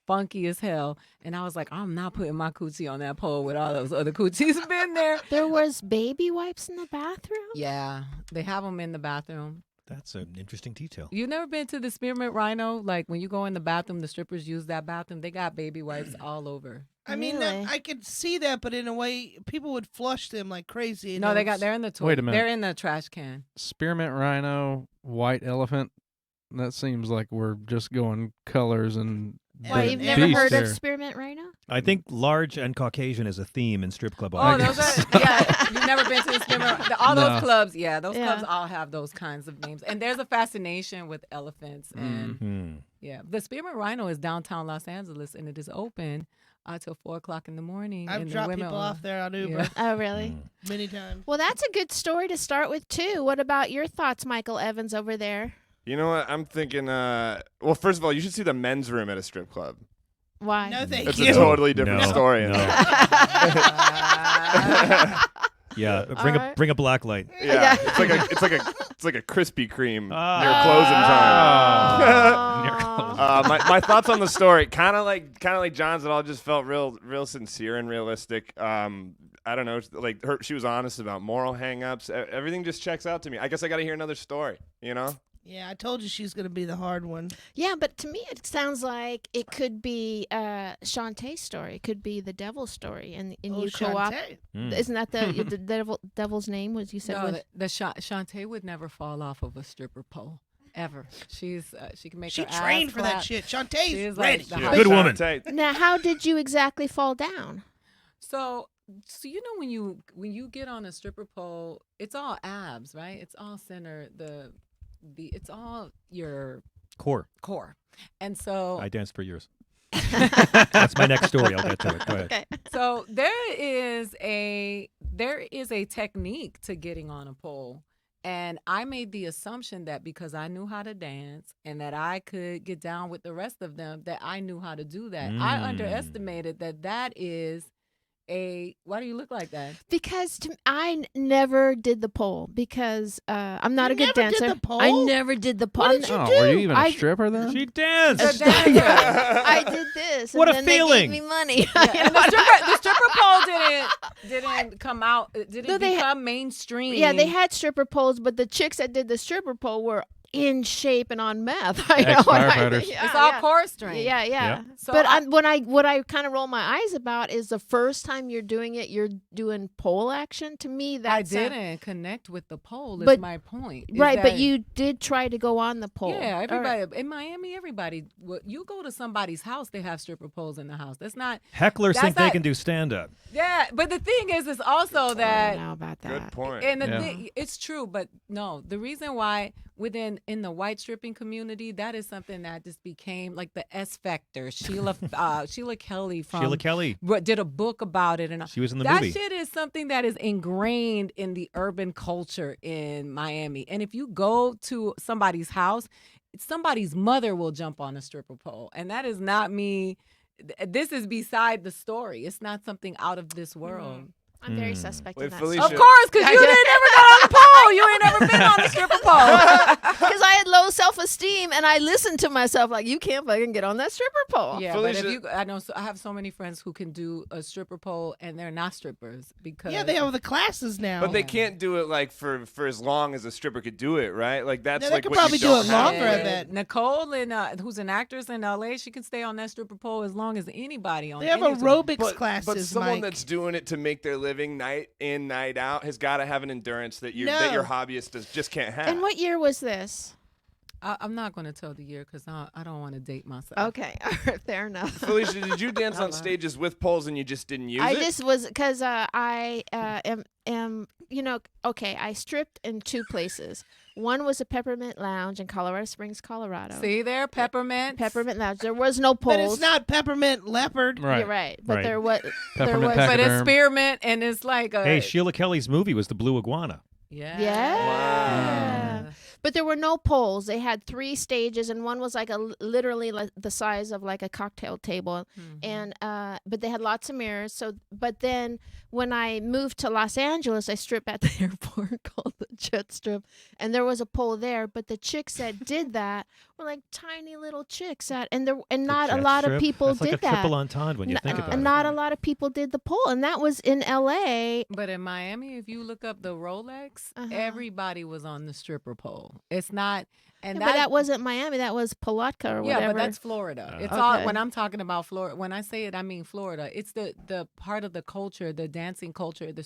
funky as hell, and I was like, I'm not putting my coochie on that pole with all those other coochies been there. There was baby wipes in the bathroom? Yeah, they have them in the bathroom. That's an interesting detail. You've never been to the Spearmint Rhino? Like when you go in the bathroom, the strippers use that bathroom. They got baby wipes all over. I mean, Really? I could see that, but in a way, people would flush them like crazy. and No, it they're in the toilet. Wait a minute. They're in the trash can. Spearmint rhino, white elephant. That seems like we're just going colors and. Why, the you've never beast heard there. of Spearmint Rhino? I think large and Caucasian is a theme in strip club Oh, audiences. those are, yeah. You've never been to the Spearmint. All No. those clubs, those Yeah. clubs all have those kinds of names. And there's a fascination with elephants. And Mhm. yeah, the Spearmint Rhino is downtown Los Angeles, and it is open till 4:00 in the morning. I've and the dropped women people are- off there on Uber Yeah. Oh, really? many times. Well, that's a good story to start with, too. What about your thoughts, Michael Evans, over there? You know what? I'm thinking. Well, first of all, you should see the men's room at a strip club. Why? No, thank It's you. a totally different No. story. No. Yeah, All right. bring a black light. Yeah, it's like a Krispy Kreme Ah. near closing time. Near closing. My thoughts on the story, kind of like John's. It all just felt real sincere and realistic. I don't know, like she was honest about moral hang-ups. Everything just checks out to me. I guess I got to hear another story. You know? Yeah, I told you she's gonna be the hard one. Yeah, but to me, it sounds like it could be Shantae's story. It could be the devil's story, and you co-op. Shantae. Mm. Isn't that the devil's name? Was you said? No, was? Shantae would never fall off of a stripper pole. ever. She can make She her ass trained for that clap. shit. Shantae's She's ready. like the She's hot Good shot woman. tight. Now, how did you exactly fall down? So you know when you get on a stripper pole, it's all abs, right? It's all center. It's all your Core. core, and so I danced for years. That's my next story. I'll get to it. Go ahead. Okay. so there is a technique to getting on a pole. And I made the assumption that because I knew how to dance and that I could get down with the rest of them, that I knew how to do that. I underestimated that is why do you look like that? Because I never did the pole because I'm not You a good never did dancer. the pole? I never did the pole. What did you Oh, do? were you even a I- stripper then? She danced. A dancer. I did this. What a and then feeling. They gave me money. Yeah, and the stripper pole didn't come out. It didn't No, they become mainstream. Yeah, they had stripper poles, but the chicks that did the stripper pole were in shape and on meth. I know. Ex-firefighters. Yeah, It's all yeah. core strength. Yeah, yeah. Yep. So But I- what I kind of roll my eyes about is the first time you're doing it, you're doing pole action. To me, that's I didn't connect with the pole. Is But- my point. is right. But that- you did try to go on the pole. Yeah, All right. everybody in Miami, everybody. You go to somebody's house, they have stripper poles in the house. That's not. Hecklers That's think they not- can do stand up. Yeah, but the thing is also I don't that. know about that. Good point. And the Yeah. thing, it's true, but no. The reason why in the white stripping community, that is something that just became like the S Factor. Sheila Kelly from Sheila Kelly. did a book about it, and She was in the that movie. shit is something that is ingrained in the urban culture in Miami. And if you go to somebody's house, somebody's mother will jump on a stripper pole, and that is not me. This is beside the story. It's not something out of this world. I'm very suspect Wait, in that. Felicia- Of course, because you didn't ever got on the pole. You ain't never been on the stripper pole. Because I had low self-esteem and I listened to myself like, you can't fucking get on that stripper pole. Yeah, but if Felicia- I know, I have so many friends who can do a stripper pole and they're not strippers because Yeah, they have the classes now. But they can't do it like for as long as a stripper could do it, right? Like that's Yeah, they like could what probably you do don't it have. longer, I bet. Nicole, who's an actress in LA, she can stay on that stripper pole as long as anybody on. They have any tour. aerobics classes, But someone Mike. that's doing it to make their living night in, night out has got to have an endurance that No. your hobbyist just can't have. And what year was this? I'm not going to tell the year because I don't want to date myself. Okay, all right, fair enough. Felicia, did you dance on stages with poles and you just didn't use I it? just was because I am okay. I stripped in two places. One was a Peppermint Lounge in Colorado Springs, Colorado. See there, peppermint. Peppermint Lounge. There was no poles. But it's not peppermint leopard. Right. You're right, but Right. there was. Peppermint there was. But it's Pachyderm. spearmint, and it's like a Hey, Sheila Kelly's movie was The Blue Iguana. yeah. Yeah. But there were no poles. They had 3 stages, and one was like literally like the size of like a cocktail table, and but they had lots of mirrors. So, but then when I moved to Los Angeles, I stripped at the airport called the Jet Strip, and there was a pole there. But the chicks that did that were like tiny little chicks and not a Jet lot strip. of people That's did like a that. triple entendre when you think about and it. not a lot of people did the pole, and that was in L.A. But in Miami, if you look up the Rolex, Uh-huh. everybody was on the stripper pole. It's not, and But that wasn't Miami. That was Palatka or yeah, whatever. but that's Florida. It's Okay. all when I'm talking about Florida. When I say it, I mean Florida. It's the part of the culture, the dancing culture. The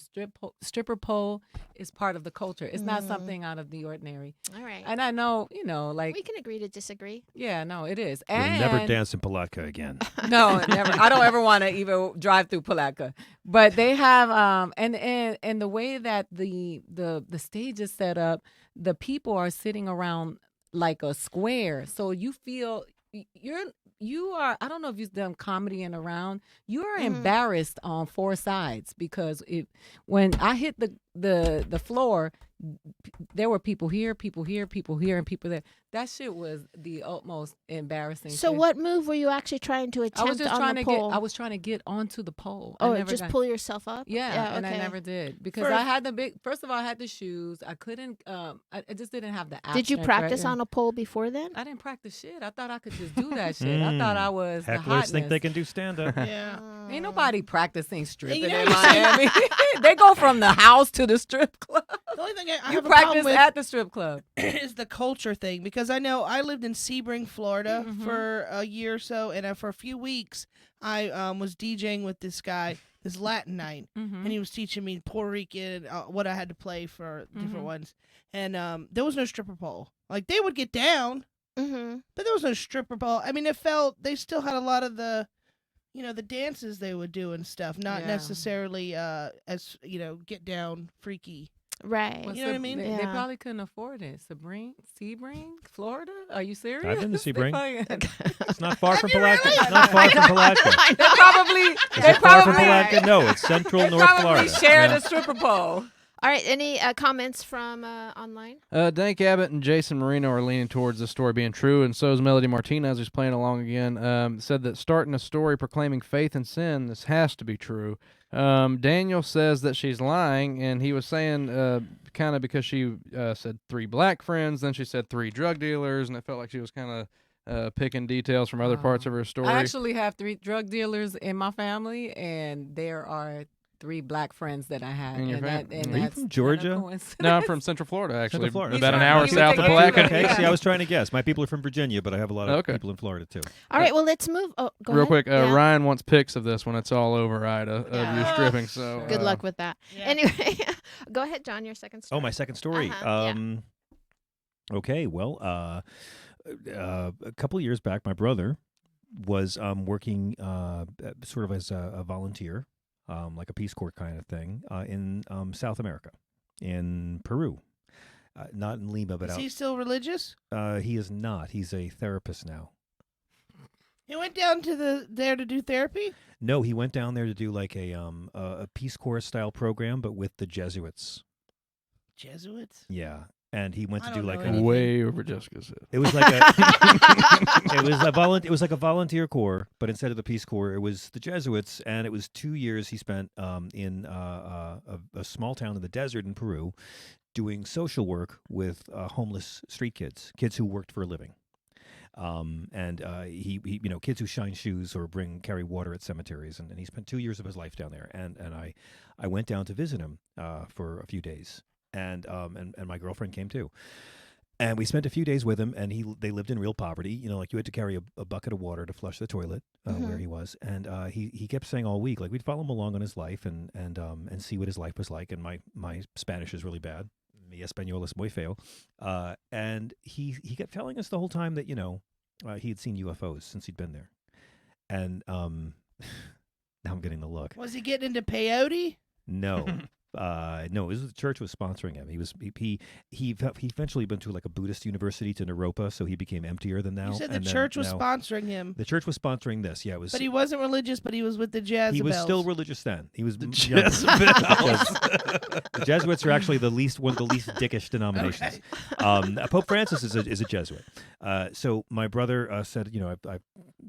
stripper pole is part of the culture. It's not something out of the ordinary. all right. And I know, like We can agree to disagree. yeah, no, it is. You'll And never dance in Palatka again. No, never. I don't ever want to even drive through Palatka. But they have and the way that the stage is set up, the people are sitting around like a square. So you feel you are I don't know if you've done comedy and around, you are embarrassed on 4 sides because when I hit the floor, there were people here, people here, people here, and people there. That shit was the utmost embarrassing. So shit. what move were you actually trying to attempt I was just on trying the to pole? get. I was trying to get onto the pole. Oh, I never just got- pull yourself up? Yeah, and I okay. never did because For- I had the big. First of all, I had the shoes. I couldn't. I just didn't have the. Did you abstract, practice right? on a pole before then? I didn't practice shit. I thought I could just do that shit. I thought I was the Hecklers hotness. think they can do stand up. Yeah. Ain't nobody practicing stripping You know, in you see- Miami. They go from the house to the strip club. The only thing I You have a problem practice with at the strip club. is the culture thing, because I know I lived in Sebring, Florida Mm-hmm. for a year or so, and for a few weeks I was DJing with this guy this Latin night, and he was teaching me Puerto Rican, what I had to play for different ones. And there was no stripper pole. Like, they would get down, but there was no stripper pole. I mean, they still had a lot of the, the dances they would do and stuff, not necessarily as, get down freaky. Right. Well, You know what I mean? They probably couldn't afford it. Sebring, Florida? Are you serious? I've been to Sebring. They It's not far from Palatka. It's not far from Palatka. probably, Is it far from Palatka? No, it's central North probably Florida. share the stripper pole. All right. Any comments from online? Dank Abbott and Jason Marino are leaning towards the story being true, and so is Melody Martinez, who's playing along again. Said that starting a story proclaiming faith in sin, this has to be true. Daniel says that she's lying, and he was saying kind of because she said 3 black friends, then she said 3 drug dealers, and it felt like she was kind of picking details from other parts of her story. I actually have 3 drug dealers in my family, and there are 3 black friends that I have. In your family? And Are you that's from Georgia? not a coincidence. No, I'm from Central Florida, actually. Central Florida. About an He's hour from- south of he was Palatka. thinking- Okay, Yeah. see, I was trying to guess. My people are from Virginia, but I have a lot of Okay. people in Florida, too. All right. Well, let's move. Oh, go Real ahead. quick, Yeah. Ryan wants pics of this when it's all over, Ida, of you stripping. So Good luck with that. Yeah. Anyway, go ahead, John. Your second story. Oh, my second story. Uh-huh, yeah. Okay, well, a couple of years back, my brother was working sort of as a volunteer, like a Peace Corps kind of thing, in South America, in Peru. Not in Lima, but Is out. he still religious? He is not. He's a therapist now. He went down to there to do therapy? No, he went down there to do like a Peace Corps style program, but with the Jesuits. Jesuits? Yeah, and he went I to do don't like know a. anything. way over Jessica's head. It was like a. It was like a volunteer corps, but instead of the Peace Corps, it was the Jesuits, and it was 2 years he spent in a small town in the desert in Peru, doing social work with homeless street kids who worked for a living. He kids who shine shoes or carry water at cemeteries, and he spent 2 years of his life down there. And I went down to visit him for a few days, and my girlfriend came too. And we spent a few days with him, and they lived in real poverty. Like you had to carry a bucket of water to flush the toilet where he was. And he kept saying all week, like we'd follow him along on his life and see what his life was like. And my Spanish is really bad. Mi español es muy feo. And he kept telling us the whole time that he had seen UFOs since he'd been there. And now I'm getting the look. Was he getting into peyote? No. No, the church was sponsoring him. He eventually went to like a Buddhist university to Naropa, so he became emptier than now. You said the and church was now- sponsoring him. The church was sponsoring this. Yeah, it was. But he wasn't religious, but he was with the Jezebels. He was still religious then. He was Jezebels. The Jesuits are actually one of the least dickish denominations. Pope Francis is a Jesuit. So my brother said, I've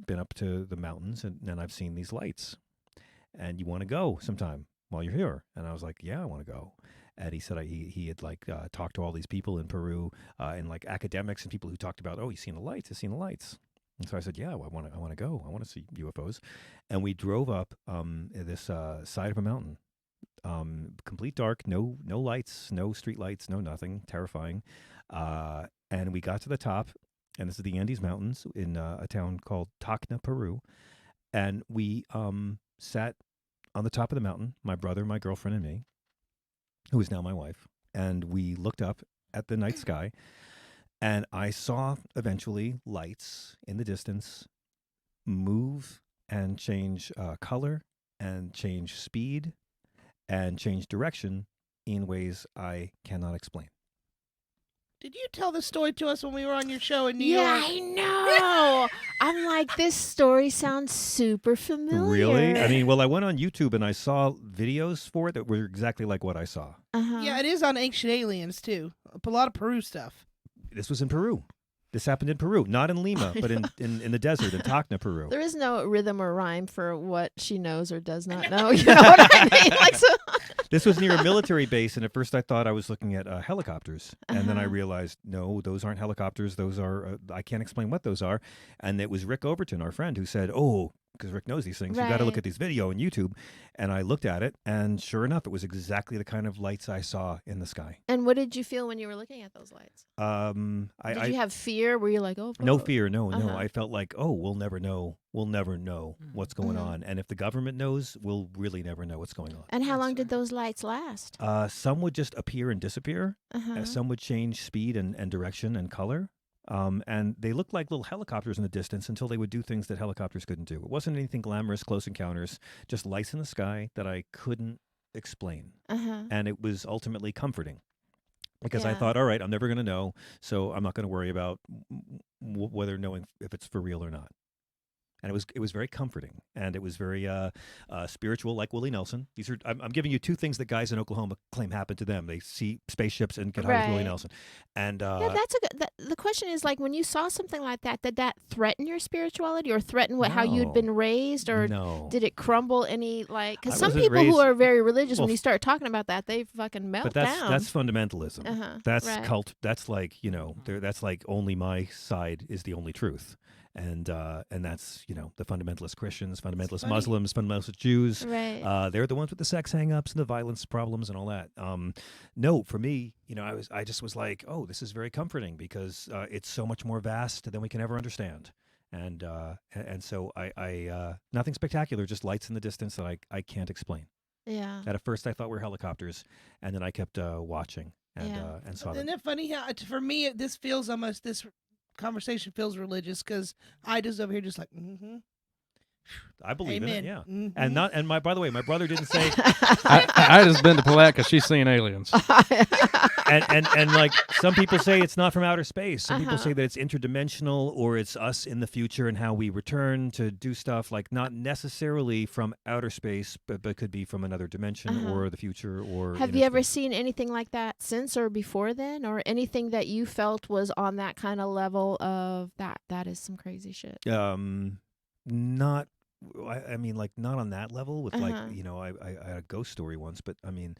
been up to the mountains and I've seen these lights, and you want to go sometime while you're here? And I was like, yeah, I want to go. And he said he had talked to all these people in Peru and like academics and people who talked about, he's seen the lights. And so I said, yeah, I want to go. I want to see UFOs. And we drove up this side of a mountain, complete dark, no lights, no street lights, no nothing, terrifying. And we got to the top, and this is the Andes Mountains in a town called Tacna, Peru. And we sat on the top of the mountain, my brother, my girlfriend, and me, who is now my wife. And we looked up at the night sky, and I saw eventually lights in the distance move and change color and change speed and change direction in ways I cannot explain. Did you tell the story to us when we were on your show in New Yeah, York? I know. I'm like, this story sounds super familiar. Really? I mean, well, I went on YouTube and I saw videos for it that were exactly like what I saw. Uh-huh. Yeah, it is on Ancient Aliens, too. A lot of Peru stuff. This was in Peru. This happened in Peru, not in Lima, but in the desert in Tacna, Peru. There is no rhythm or rhyme for what she knows or does not know. You know what I mean? Like, so. This was near a military base, and at first I thought I was looking at helicopters. And then I realized, no, those aren't helicopters. Those are, I can't explain what those are. And it was Rick Overton, our friend, who said, because Rick knows these things. You got to look Right. at these video on YouTube. And I looked at it, and sure enough, it was exactly the kind of lights I saw in the sky. And what did you feel when you were looking at those lights? Did you have fear? Were you like, oh, No fuck? fear, no. Uh-huh. I felt like, oh, we'll never know what's going Mhm. on. And if the government knows, we'll really never know what's going on. And how That's long did right. those lights last? Some would just appear and disappear. Uh-huh. Some would change speed and direction and color. And they looked like little helicopters in the distance until they would do things that helicopters couldn't do. It wasn't anything glamorous, close encounters, just lights in the sky that I couldn't explain. Uh-huh. And it was ultimately comforting because I Yeah. thought, all right, I'm never going to know, so I'm not going to worry about whether knowing if it's for real or not. And it was very comforting, and it was very spiritual, like Willie Nelson. These are I'm giving you two things that guys in Oklahoma claim happened to them. They see spaceships and get high with Willie Right. Nelson. And Yeah, that's a good. The question is like when you saw something like that, did that threaten your spirituality or threaten how you'd No. been raised, or no, did it crumble any like? Because I some wasn't people who raised- are very religious, well, when you start talking about that, they fucking melt but that's down. that's fundamentalism. Uh-huh, That's right. cult. That's like that's like only my side is the only truth. And that's the fundamentalist Christians, fundamentalist funny. Muslims, fundamentalist Jews. Right. They're the ones with the sex hang-ups and the violence problems and all that. No, for me, I just was like, oh, this is very comforting because it's so much more vast than we can ever understand. And so I nothing spectacular, just lights in the distance that I can't explain. Yeah. At first, I thought we were helicopters, and then I kept watching and Yeah. and saw Isn't them. it funny how for me this feels almost this conversation feels religious because Ida's over here just like mm-hmm. I believe in Amen. it, yeah. Mhm. And by the way, my brother didn't say I just been to Palette because she's seen aliens. and like some people say it's not from outer space. Some people Uh-huh. say that it's interdimensional or it's us in the future and how we return to do stuff like not necessarily from outer space, but could be from another dimension Uh-huh. or the future or Have inner you ever space. seen anything like that since or before then, or anything that you felt was on that kind of level of that is some crazy shit? Not I mean, like, not on that level with like, Uh-huh. I had a ghost story once, but I mean,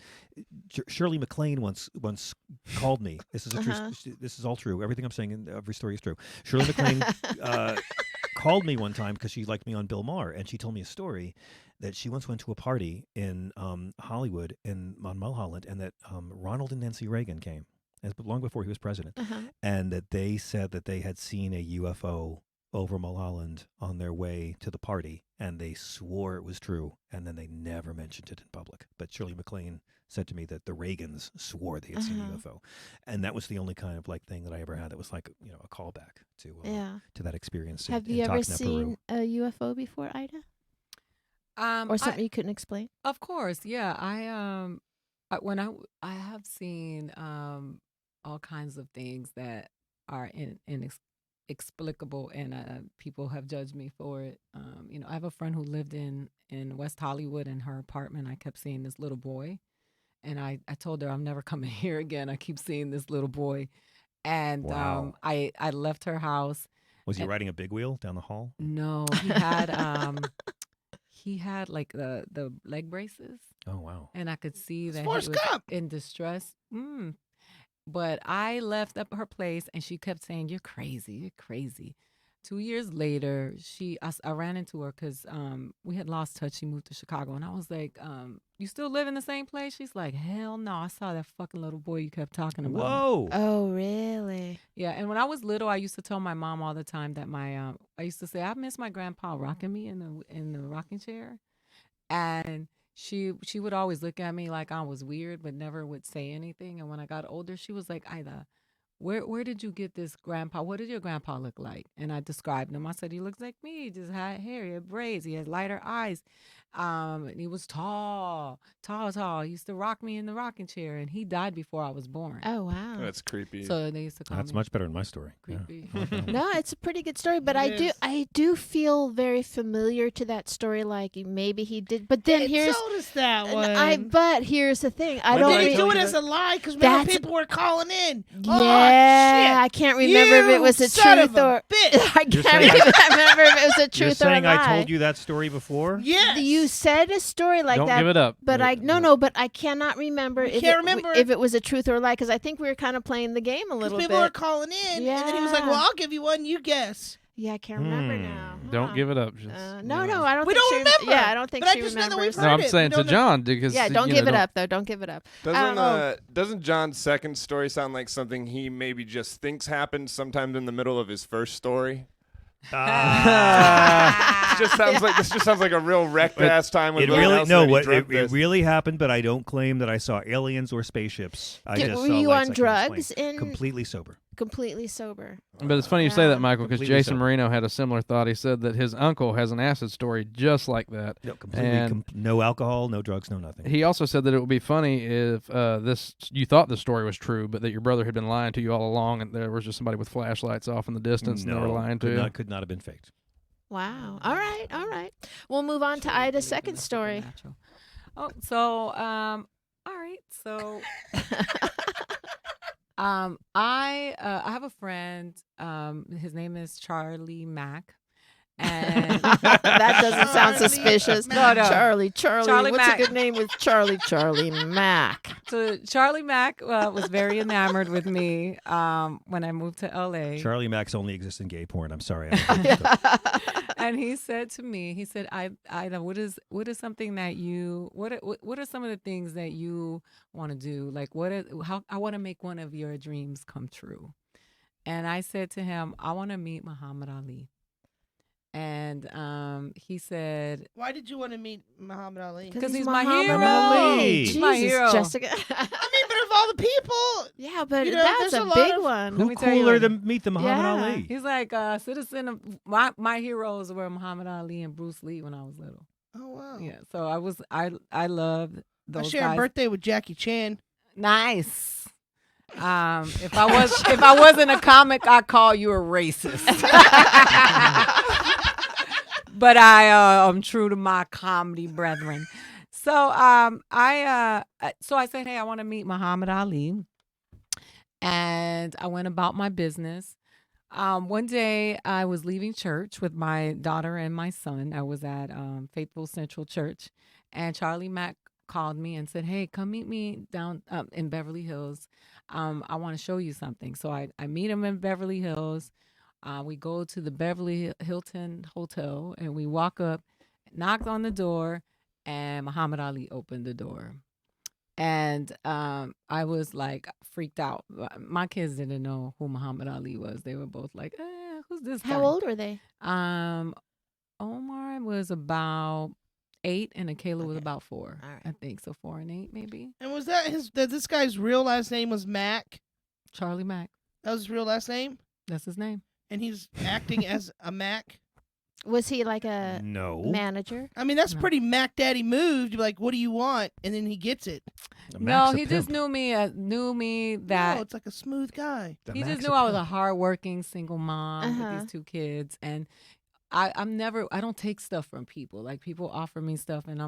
Shirley MacLaine once called me. This is a Uh-huh. this is all true. Everything I'm saying in every story is true. Shirley MacLaine called me one time because she liked me on Bill Maher, and she told me a story that she once went to a party in Hollywood on Mulholland, and that Ronald and Nancy Reagan came, long before he was president, Uh-huh. and that they said that they had seen a UFO over Mulholland on their way to the party, and they swore it was true, and then they never mentioned it in public. But Shirley MacLaine said to me that the Reagans swore they had seen a UFO, and that was the only kind of like thing that I ever had that was like a callback Yeah. to that experience. Have in you ever Tacna, Peru. seen a UFO before, Ida, or something you couldn't explain? Of course, yeah. I have seen all kinds of things that are inexplicable, and people have judged me for it. I have a friend who lived in West Hollywood. In her apartment, I kept seeing this little boy, and I told her I'm never coming here again. I keep seeing this little boy, and Wow. I left her house. Was he riding a big wheel down the hall? No, he had like the leg braces. Oh wow. And I could see It's that he Forrest was Gump. in distress. But I left up her place, and she kept saying, "You're crazy. You're crazy." 2 years later, I ran into her because we had lost touch. She moved to Chicago, and I was like, "You still live in the same place?" She's like, "Hell no. I saw that fucking little boy you kept talking about." Whoa. Oh, really? Yeah, and when I was little, I used to tell my mom all the time that I used to say, "I miss my grandpa rocking me in the rocking chair," and she would always look at me like I was weird, but never would say anything. And when I got older, she was like, "Ida, where did you get this grandpa? What did your grandpa look like?" And I described him. I said, "He looks like me. He just had hair, he had braids, he had lighter eyes, and he was tall. He used to rock me in the rocking chair, and he died before I was born." Oh, wow. That's creepy. So they used to call That's me much better than my story. Yeah. creepy. No, it's a pretty good story, but It is. I do feel very familiar to that story. Like maybe he did, but then It here's told us that one. but here's the thing. I When don't. did Did I he tell do it you as that? a lie? Because That's- people were calling in. Yeah, I can't remember if it was a son truth of a or bitch. I You're can't saying even remember if it was a You're truth or a saying lie. I told you that story before? Yes. You said a story like Don't that, give it up. but but I cannot remember You if can't remember if it was a truth or a lie because I think we were kind of playing the game a little people were bit. calling in, and then he was like, Yeah. "Well, I'll give you one. You guess." Yeah, I can't remember Hmm. now. Don't give it up. No, I don't We think don't she remember. Yeah, I don't think But she I just know that remembers. we've No, heard I'm it. saying We to don't know- John because Yeah, don't give it up though. Don't give it up. Doesn't John's second story sound like something he maybe just thinks happened sometime in the middle of his first story? This just sounds like a real wrecked ass time with It Willie really Nelson no. and he What dreamt it this. really happened, but I don't claim that I saw aliens or spaceships. I just Were saw you lights on I can't drugs explain. Completely sober. Completely sober. But it's funny you say that, Yeah. Michael, because Completely Jason sober. Marino had a similar thought. He said that his uncle has an acid story just like that. No, completely. And No alcohol, no drugs, no nothing. he also said that it would be funny if you thought the story was true, but that your brother had been lying to you all along, and there was just somebody with flashlights off in the distance, and they were lying to you. Could not have been faked. Wow. All right. We'll move on to Ida's second story. Oh, so all right, so I have a friend. His name is Charlie Mack, and That doesn't sound Charlie suspicious. Mack. No. Charlie. Charlie What's Mack. a good name with Charlie? Charlie Mack. so Charlie Mack was very enamored with me when I moved to LA. Charlie Max only exists in gay porn. I'm sorry. And he said to me, he said, Ida, what is something that you what are some of the things that you want to do? Like how I want to make one of your dreams come true. And I said to him, I want to meet Muhammad Ali. And he said, Why did you want to meet Muhammad Ali? 'Cause he's my Muhammad hero. Ali. He's Jesus, my hero. Jessica. I mean, but of all the people, Yeah, but You know, that's there's a a lot big of- one. Let Who me tell you cooler what. to meet than Muhammad Yeah. Ali? he's like citizen of my heroes were Muhammad Ali and Bruce Lee when I was little. oh wow, Yeah, so I loved I those share a guys. birthday with Jackie Chan. Nice. If I wasn't a comic, I'd call you a racist. But I'm true to my comedy brethren. So I said, hey, I want to meet Muhammad Ali, and I went about my business. One day I was leaving church with my daughter and my son. I was at Faithful Central Church, and Charlie Mack called me and said, hey, come meet me down in Beverly Hills. I want to show you something. So I meet him in Beverly Hills. We go to the Beverly Hilton Hotel, and we walk up, knocked on the door, and Muhammad Ali opened the door. And I was like freaked out. My kids didn't know who Muhammad Ali was. They were both like, who's this guy? How old were they? Omar was about 8 and Akela was about 4. All right. I think so, 4 and 8 maybe. And was that this guy's real last name was Mac? Charlie Mack, That was his real last name, that's his name. and he's acting as a Mac. Was he like a No. manager? I mean, that's No. pretty Mac Daddy move to be like, what do you want? And then he gets it. The No, Mac's a he just pimp. knew me that No, it's like a smooth guy. The he just Mac's knew I was a pimp. hardworking single mom Uh-huh. with these 2 kids, and I don't take stuff from people. Like people offer me stuff, and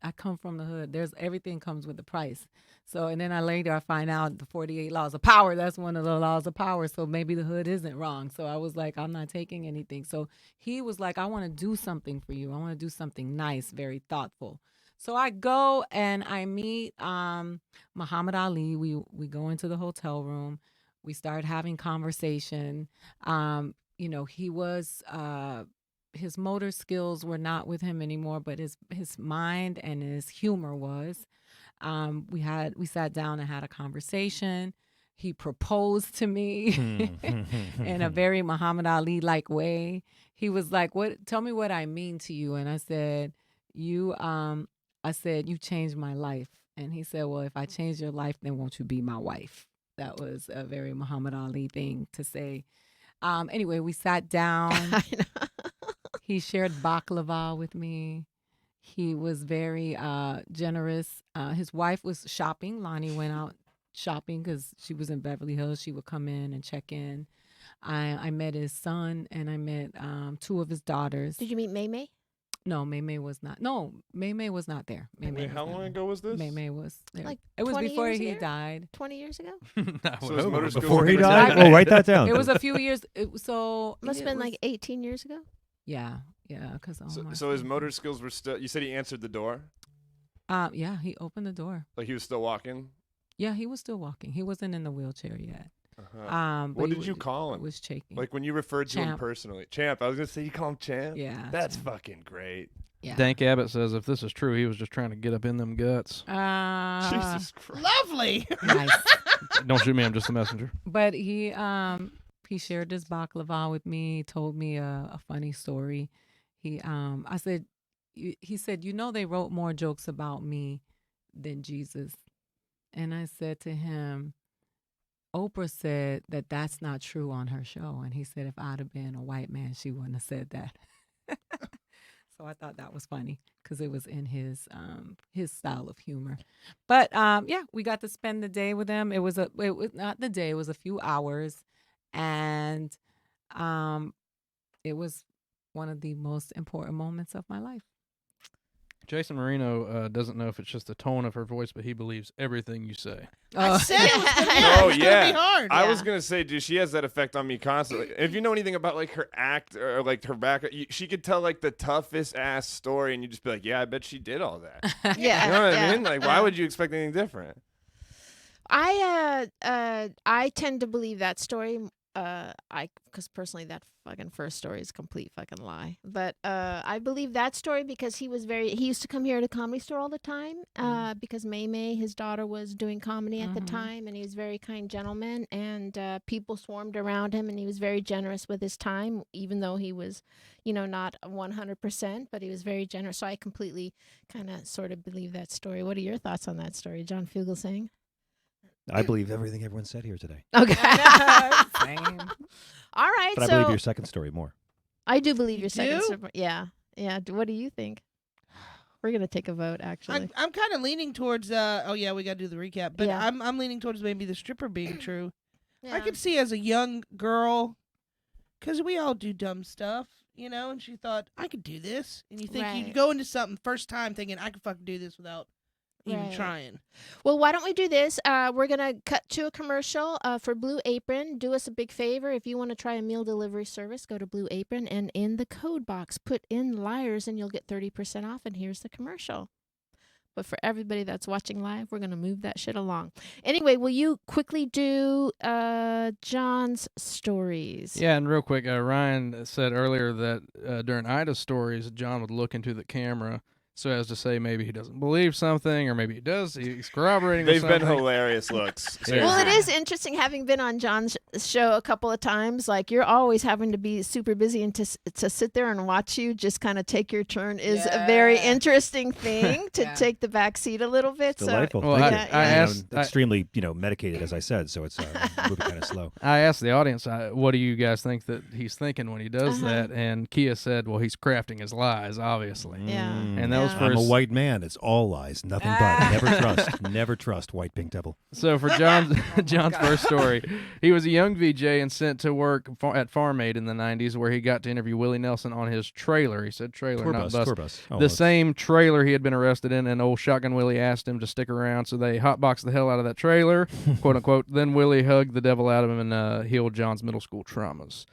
I come from the hood. Everything comes with a price. So and then I find out the 48 laws of power. That's one of the laws of power. So maybe the hood isn't wrong. So I was like, I'm not taking anything. So he was like, I want to do something for you. I want to do something nice, very thoughtful. So I go and I meet Muhammad Ali. We go into the hotel room. We start having conversation. He was his motor skills were not with him anymore, but his mind and his humor was. We sat down and had a conversation. He proposed to me in a very Muhammad Ali like way. He was like, tell me what I mean to you. And I said, you changed my life. And he said, well, if I change your life, then won't you be my wife? That was a very Muhammad Ali thing to say. Anyway, we sat down. I know. He shared baklava with me. He was very generous. His wife was shopping. Lonnie went out shopping because she was in Beverly Hills. She would come in and check in. I met his son, and I met 2 of his daughters. Did you meet May May? No, May was not. No, May was not there. May Wait, was how not long there. ago was this? May was there. Like it was 20 before years he ago? died. 20 years ago? So his motor skills Before were he gonna died? die. Oh, write that down. It was a few years. So Must have it been was- like 18 years ago. yeah, because So his motor skills were still. You said he answered the door, yeah, he opened the door. like he was still walking. Yeah, he was still walking. He wasn't in the wheelchair yet. But What he did you call him? Was shaking. Like when you referred to him Champ. personally. Champ. I was going to say you call him Champ? Yeah. That's Champ. fucking great. Yeah. Dank Abbott says if this is true, he was just trying to get up in them guts. Jesus Christ. Lovely. Nice. Don't shoot me, I'm just a messenger. But he shared this baklava with me, told me a funny story. He said, they wrote more jokes about me than Jesus. And I said to him, Oprah said that that's not true on her show. And he said, if I'd have been a white man, she wouldn't have said that. So I thought that was funny because it was in his style of humor. But we got to spend the day with him. It was not the day, it was a few hours. And it was one of the most important moments of my life. Jason Marino doesn't know if it's just the tone of her voice, but he believes everything you say. I said it was gonna be, Oh, it's gonna yeah. be hard. I was going to say, dude, she has that effect on me constantly. If you know anything about, like, her act or, like, her back, she could tell, like, the toughest ass story, and you just be like, yeah, I bet she did all that. Yeah. You know what yeah. I mean? Like, why would you expect anything different? I tend to believe that story. Because personally, that fucking first story is a complete fucking lie. But I believe that story because he used to come here to Comedy Store all the time. Because May, his daughter, was doing comedy at the time, and he was a very kind gentleman, and people swarmed around him, and he was very generous with his time, even though he was, not 100%, but he was very generous. So I completely kind of sort of believe that story. What are your thoughts on that story, John Fugelsang? I believe everything everyone said here today. Okay. Same. All right. But I believe your second story more. I do believe You your second do? story. Yeah. Yeah. What do you think? We're going to take a vote, actually. I'm kind of leaning towards. We got to do the recap. But Yeah. I'm leaning towards maybe the stripper being true. Yeah. I could see as a young girl, because we all do dumb stuff, and she thought, I could do this. And you think Right. you go into something first time thinking, I could fucking do this without even Right. trying. Well, why don't we do this? We're going to cut to a commercial for Blue Apron. Do us a big favor. If you want to try a meal delivery service, go to Blue Apron, and in the code box, put in Liars, and you'll get 30% off. And here's the commercial. But for everybody that's watching live, we're going to move that shit along. Anyway, will you quickly do John's stories? Yeah, and real quick, Ryan said earlier that during Ida's stories, John would look into the camera so as to say maybe he doesn't believe something, or maybe he does. He's corroborating with They've been something. hilarious looks. Well, it Seriously. is interesting having been on John's show a couple of times. Like, you're always having to be super busy, and to sit there and watch you just kind of take your turn is a very Yeah. interesting thing to Yeah. take the back seat a little bit. It's delightful. Well, Thank I you. asked- extremely, medicated, as I said, so it's moving kind of slow. I asked the audience, what do you guys think that he's thinking when he does Uh-huh. that? And Kia said, well, he's crafting his lies, obviously. Yeah. And that was Yeah. for I'm a his- white man. It's all lies, nothing but. Never trust, white pink devil. So for John's first story, he was a young VJ and sent to work at Farm Aid in the 90s, where he got to interview Willie Nelson on his trailer. He said trailer, Tour not bus, bus. tour bus. Oh, The it's- same trailer he had been arrested in, and old Shotgun Willie asked him to stick around, so they hotboxed the hell out of that trailer, quote unquote. Then Willie hugged the devil out of him and healed John's middle school traumas.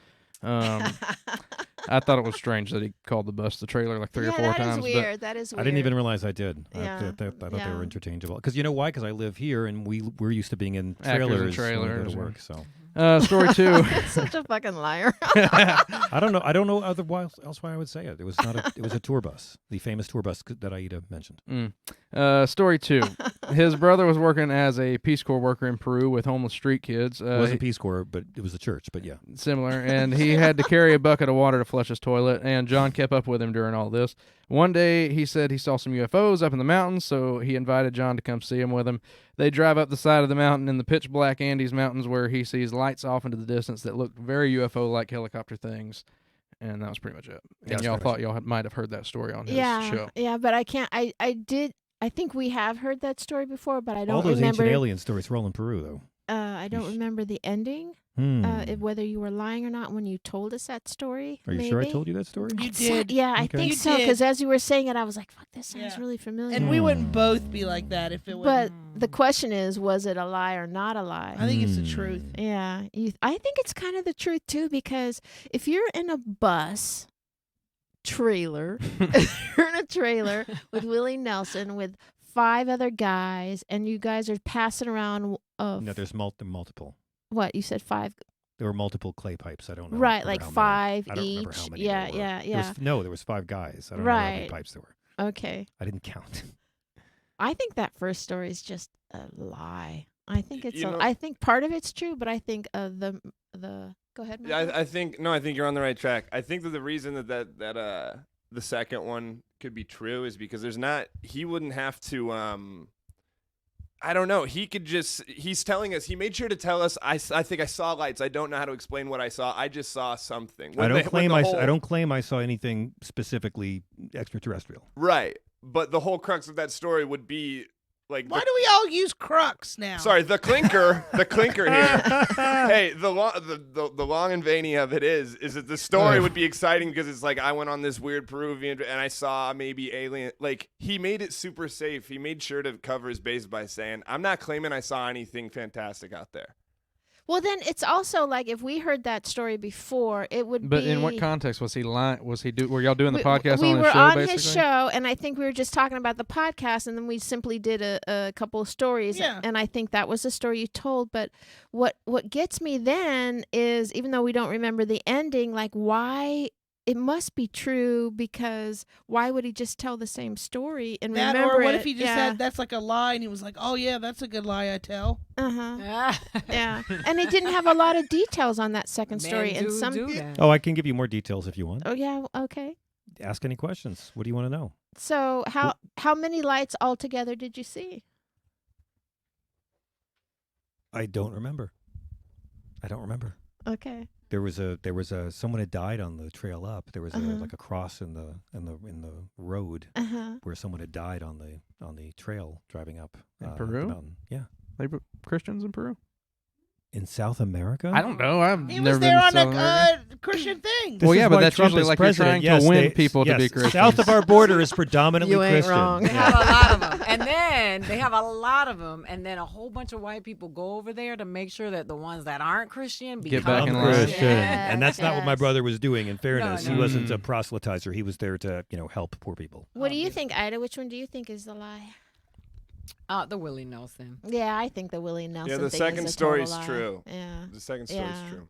I thought it was strange that he called the bus the trailer like three or four that times. is weird. That is weird. I didn't even realize I did. Yeah. I thought they Yeah. were interchangeable. Because you know why? Because I live here, and we're used to being in Actors in trailers when we go trailers, to or- work. So Story two. Such a fucking liar. I don't know otherwise else why I would say it. It was not a. It was a tour bus, the famous tour bus that Aida mentioned. Story two. His brother was working as a Peace Corps worker in Peru with homeless street kids. It wasn't Peace Corps, but it was a church. But yeah, Similar, and he had to carry a bucket of water to flush his toilet, and John kept up with him during all this. One day, he said he saw some UFOs up in the mountains, so he invited John to come see him with him. They drive up the side of the mountain in the pitch-black Andes Mountains, where he sees lights off into the distance that look very UFO-like helicopter things, and that was pretty much it. Yeah, And it's y'all pretty thought y'all might have heard that story on his show. Yeah, but I can't. I think we have heard that story before, but I don't all those remember. ancient alien stories were all in Peru, though. I don't remember the ending. Whether you were lying or not when you told us that story. Are you sure I told you that story? You did. Yeah, I Okay. think You so. did. Because as you were saying it, I was like, "Fuck, this sounds Yeah. really familiar." And we wouldn't both be like that if it was. but the question is, was it a lie or not a lie? I think it's the truth. Yeah, I think it's kind of the truth too, because if you're in a bus trailer, you're in a trailer with Willie Nelson with 5 other guys, and you guys are passing around. No, there's multiple. What you said 5? There were multiple clay pipes. I don't know. Right, remember like how many. 5 I don't remember each. how many Yeah, there were. yeah, There was, yeah. no, there was 5 guys. I don't know how many Right. pipes there were. Okay. I didn't count. I think that first story is just a lie. I think it's. You know- I think part of it's true, but I think the. Go ahead. Yeah, Michael. I think you're on the right track. I think that the reason that the second one could be true is because he wouldn't have to I don't know. He's telling us, he made sure to tell us, I think I saw lights. I don't know how to explain what I saw. I just saw something. I don't claim I saw anything specifically extraterrestrial. Right. But the whole crux of that story would be like, Why do we all use crux now? sorry, the clinker here. Hey, the long and veiny of it is that the story would be exciting because it's like I went on this weird Peruvian and I saw maybe alien. Like he made it super safe. He made sure to cover his base by saying, "I'm not claiming I saw anything fantastic out there." Well, then it's also like if we heard that story before, it would But be. in what context was he lying? Were y'all doing the we, podcast we on were his show, on basically? his show, and I think we were just talking about the podcast, and then we simply did a couple of stories. Yeah. And I think that was the story you told. But what gets me then is, even though we don't remember the ending, like why it must be true, because why would he just tell the same story and That, remember or what it? if he just said that's like a lie, and he was like, "Oh yeah, that's a good lie I tell." Yeah, and he didn't have a lot of details on that second story, Men and some. do that. Oh, I can give you more details if you want. Oh yeah, okay. Ask any questions. What do you want to know? So how many lights altogether did you see? I don't remember. Okay. There was someone had died on the trail up. There was like a cross in the road where someone had died on the trail driving up In the Peru? mountain. Yeah, They were Christians in Peru? in South America. I don't know. I've He never was been there to on South America. a Christian thing. This Well, is yeah, but why that's Trump usually is like you're president. trying to win people to be Christians. South of our border is predominantly You ain't Christian. wrong. They have a lot of them. And then they have a lot of them. And then a whole bunch of white people go over there to make sure that the ones that aren't Christian Get become back in line. Christian. Yes, And that's not what my yes. brother was doing. In fairness, No, he no. wasn't a proselytizer. He was there to help poor people. What do you think, Ida? Which one do you think is the lie? The Willie Nelson. Yeah, I think the Willie Nelson. Yeah, the thing second is a total story's lie. true. Yeah, The second story's Yeah. true.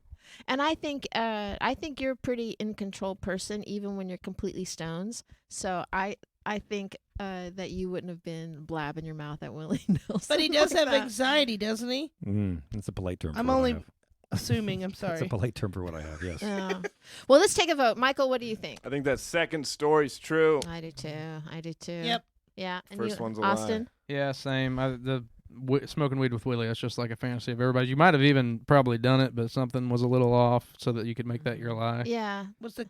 and I think you're a pretty in control person, even when you're completely stones. So I think that you wouldn't have been blabbing your mouth at Willie Nelson. But he does like have that. anxiety, doesn't he? That's a polite term. I'm for what I only have. assuming. I'm That's sorry. a polite term for what I have. Yes. Yeah. Well, let's take a vote. Michael, what do you think? I think that second story's true. I do too. Yep. Yeah. And First you, one's a lie. Austin. Yeah, same. Smoking weed with Willie, that's just like a fantasy of everybody. You might have even probably done it, but something was a little off so that you could make that your lie. Yeah. What's the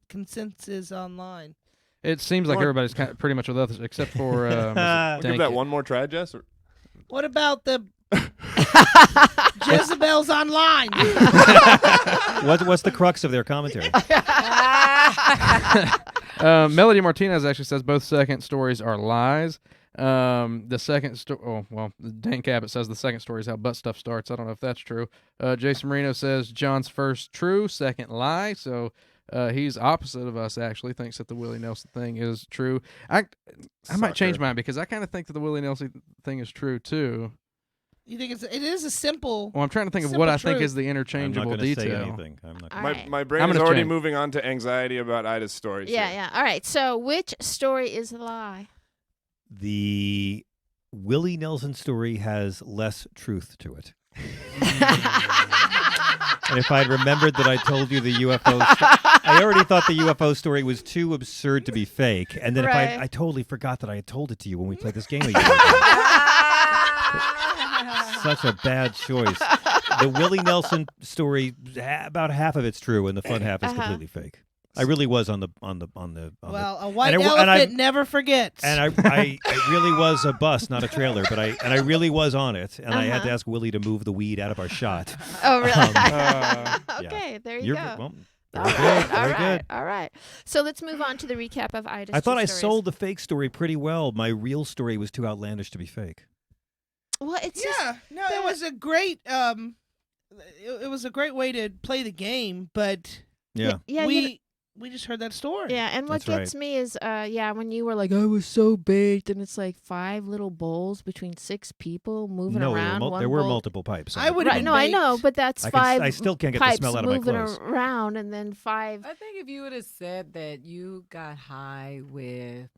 consensus online? It seems like Come on. everybody's kind of pretty much with us, except for was it We'll give Dank- that one more try, Jess. Or- What about the Jezebel's online? What's the crux of their commentary? Melody Martinez actually says both second stories are lies. The second Dan Cabot says the second story is how butt stuff starts. I don't know if that's true. Jason Marino says John's first true, second lie. So he's opposite of us, actually. Thinks that the Willie Nelson thing is true. I might change mine because I kind of think that the Willie Nelson thing is true too. You think it is a simple? Well, I'm trying to think of Simple what I think truth. is the I'm not interchangeable going to say detail. anything. I'm not. All Gonna... right. My brain I'm is gonna already change. moving on to anxiety about Ida's story. Yeah. Yeah. All right. So which story is a lie? The Willie Nelson story has less truth to it. And if I'd remembered that I told you the UFO I already thought the UFO story was too absurd to be fake. And then Right. if I totally forgot that I had told it to you when we played this game a year ago. Such a bad choice. The Willie Nelson story, about half of it's true, and the fun half is completely fake. I really was on the. Well, a white and elephant never forgets. And I really was a bus, not a trailer, but I really was on it, and I had to ask Willie to move the weed out of our shot. Oh, really? Yeah. Okay, there you go. Well, All very right, good, very good. all right. So let's move on to the recap of Ida's I thought two I stories. sold the fake story pretty well. My real story was too outlandish to be fake. Well, it's yeah, no, it was a great it was a great way to play the game, but Yeah. yeah. we we just heard that story. Yeah, and what That's gets me is, when you were like, I was so baked, and it's like 5 little bowls between 6 people moving No, around. there were bowl. multiple pipes. I would Right, have no, I know, but that's I 5 still can't get the pipes smell out of my moving clothes. around, and then 5. I think if you would have said that you got high with,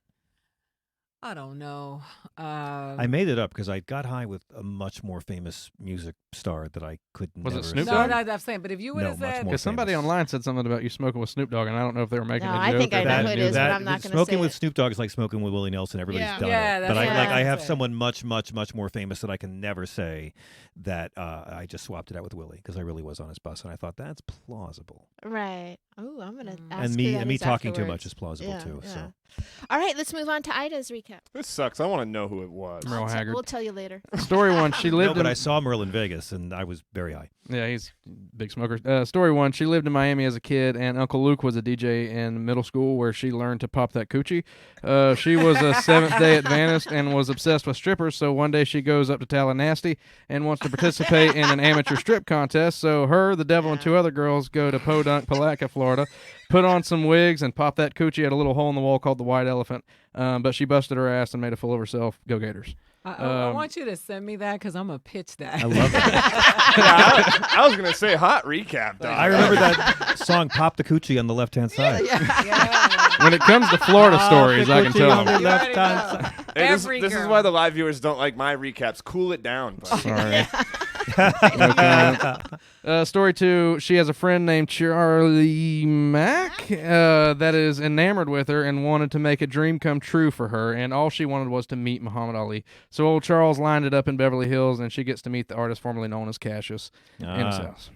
I don't know. I made it up because I got high with a much more famous music star that I could Was it never Snoop say. No, Dogg? no, I'm saying, but if you would No, have much said, more Because somebody famous. online said something about you smoking with Snoop Dogg, and I don't know if they were making No, a I joke. think I or know if who they it knew is, but that. I'm not gonna smoking say with it. Snoop Dogg is like smoking with Willie Nelson. Everybody's Yeah. done Yeah, it. that's But what I I have said. someone much more famous that I can never say that I just swapped it out with Willie because I really was on his bus, and I thought that's plausible. Right. Oh, I'm going to Mm. ask And who that me is talking too afterwards. much is plausible Yeah, too. yeah. So All right, let's move on to Ida's recap. This sucks. I want to know who it was. Merle Haggard. We'll tell you later. Story 1, she no, lived but in I saw Merle in Vegas, and I was very high. Yeah, he's a big smoker. Story 1, she lived in Miami as a kid, and Uncle Luke was a DJ in middle school where she learned to pop that coochie. She was a Seventh-day Adventist and was obsessed with strippers, so one day she goes up to Tallahassee and wants to participate in an amateur strip contest. So her, the devil, and 2 other girls go to Podunk, Palatka, Florida, put on some wigs, and pop that coochie at a little hole in the wall called the White Elephant. But she busted her ass and made a fool of herself. Go Gators. I want you to send me that because I'm going to pitch that. I love that. Yeah, I was gonna say hot recap. Dog. I remember that song "Pop the Coochie" on the left-hand side. Yeah. When it comes to Florida stories, I can tell on the them. You already left-hand know. side. Hey, Every this is girl. why the live viewers don't like my recaps. Cool it down. Buddy. Sorry. No comment. Story 2, she has a friend named Charlie Mack that is enamored with her and wanted to make a dream come true for her, and all she wanted was to meet Muhammad Ali. So old Charles lined it up in Beverly Hills, and she gets to meet the artist formerly known as Cassius in his house.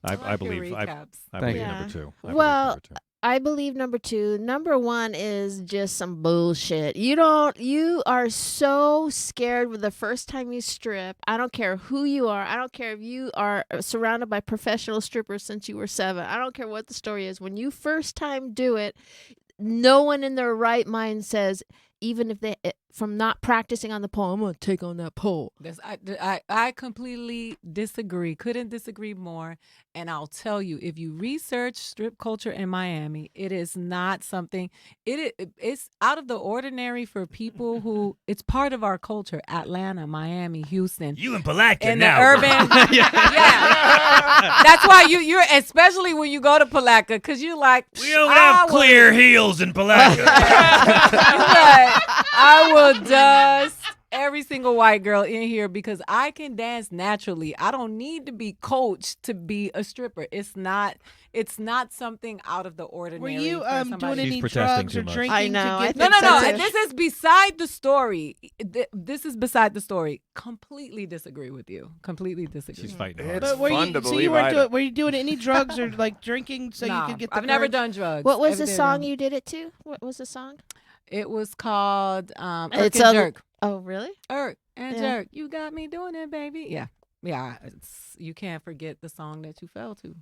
I like your believe. I recaps. believe you. number 2. I believe Well, number 2. I believe number 2. Number 1 is just some bullshit. You are so scared with the first time you strip. I don't care who you are. I don't care if you are surrounded by professional strippers since you were 7. I don't care what the story is. When you first time do it, no one in their right mind says, even if they, from not practicing on the pole, I'm going to take on that pole. I completely disagree. Couldn't disagree more. And I'll tell you, if you research strip culture in Miami, it is not something. It's out of the ordinary for people who. It's part of our culture. Atlanta, Miami, Houston. You in Palatka In now. the urban, yeah. That's why you're especially when you go to Palatka, because you like We don't have clear heels in Palatka. I will dust every single white girl in here because I can dance naturally. I don't need to be coached to be a stripper. It's not something out of the ordinary. Were you for doing somebody. any She's protesting drugs too or much. drinking I know, to I get think No. Sensitive. This is beside the story. This is beside the story. Completely disagree with you. Completely disagree. She's fighting It's hard. But were fun you, to so believe you weren't Ida. were you doing any drugs or like drinking so Nah, you could get the I've never courage? done drugs. What was the Everything song done. you did it to? What was the song? It was called It's Irk and a- Jerk. Oh, really? Irk and Yeah. Jerk. You got me doing it, baby. Yeah. Yeah. You can't forget the song that you fell to.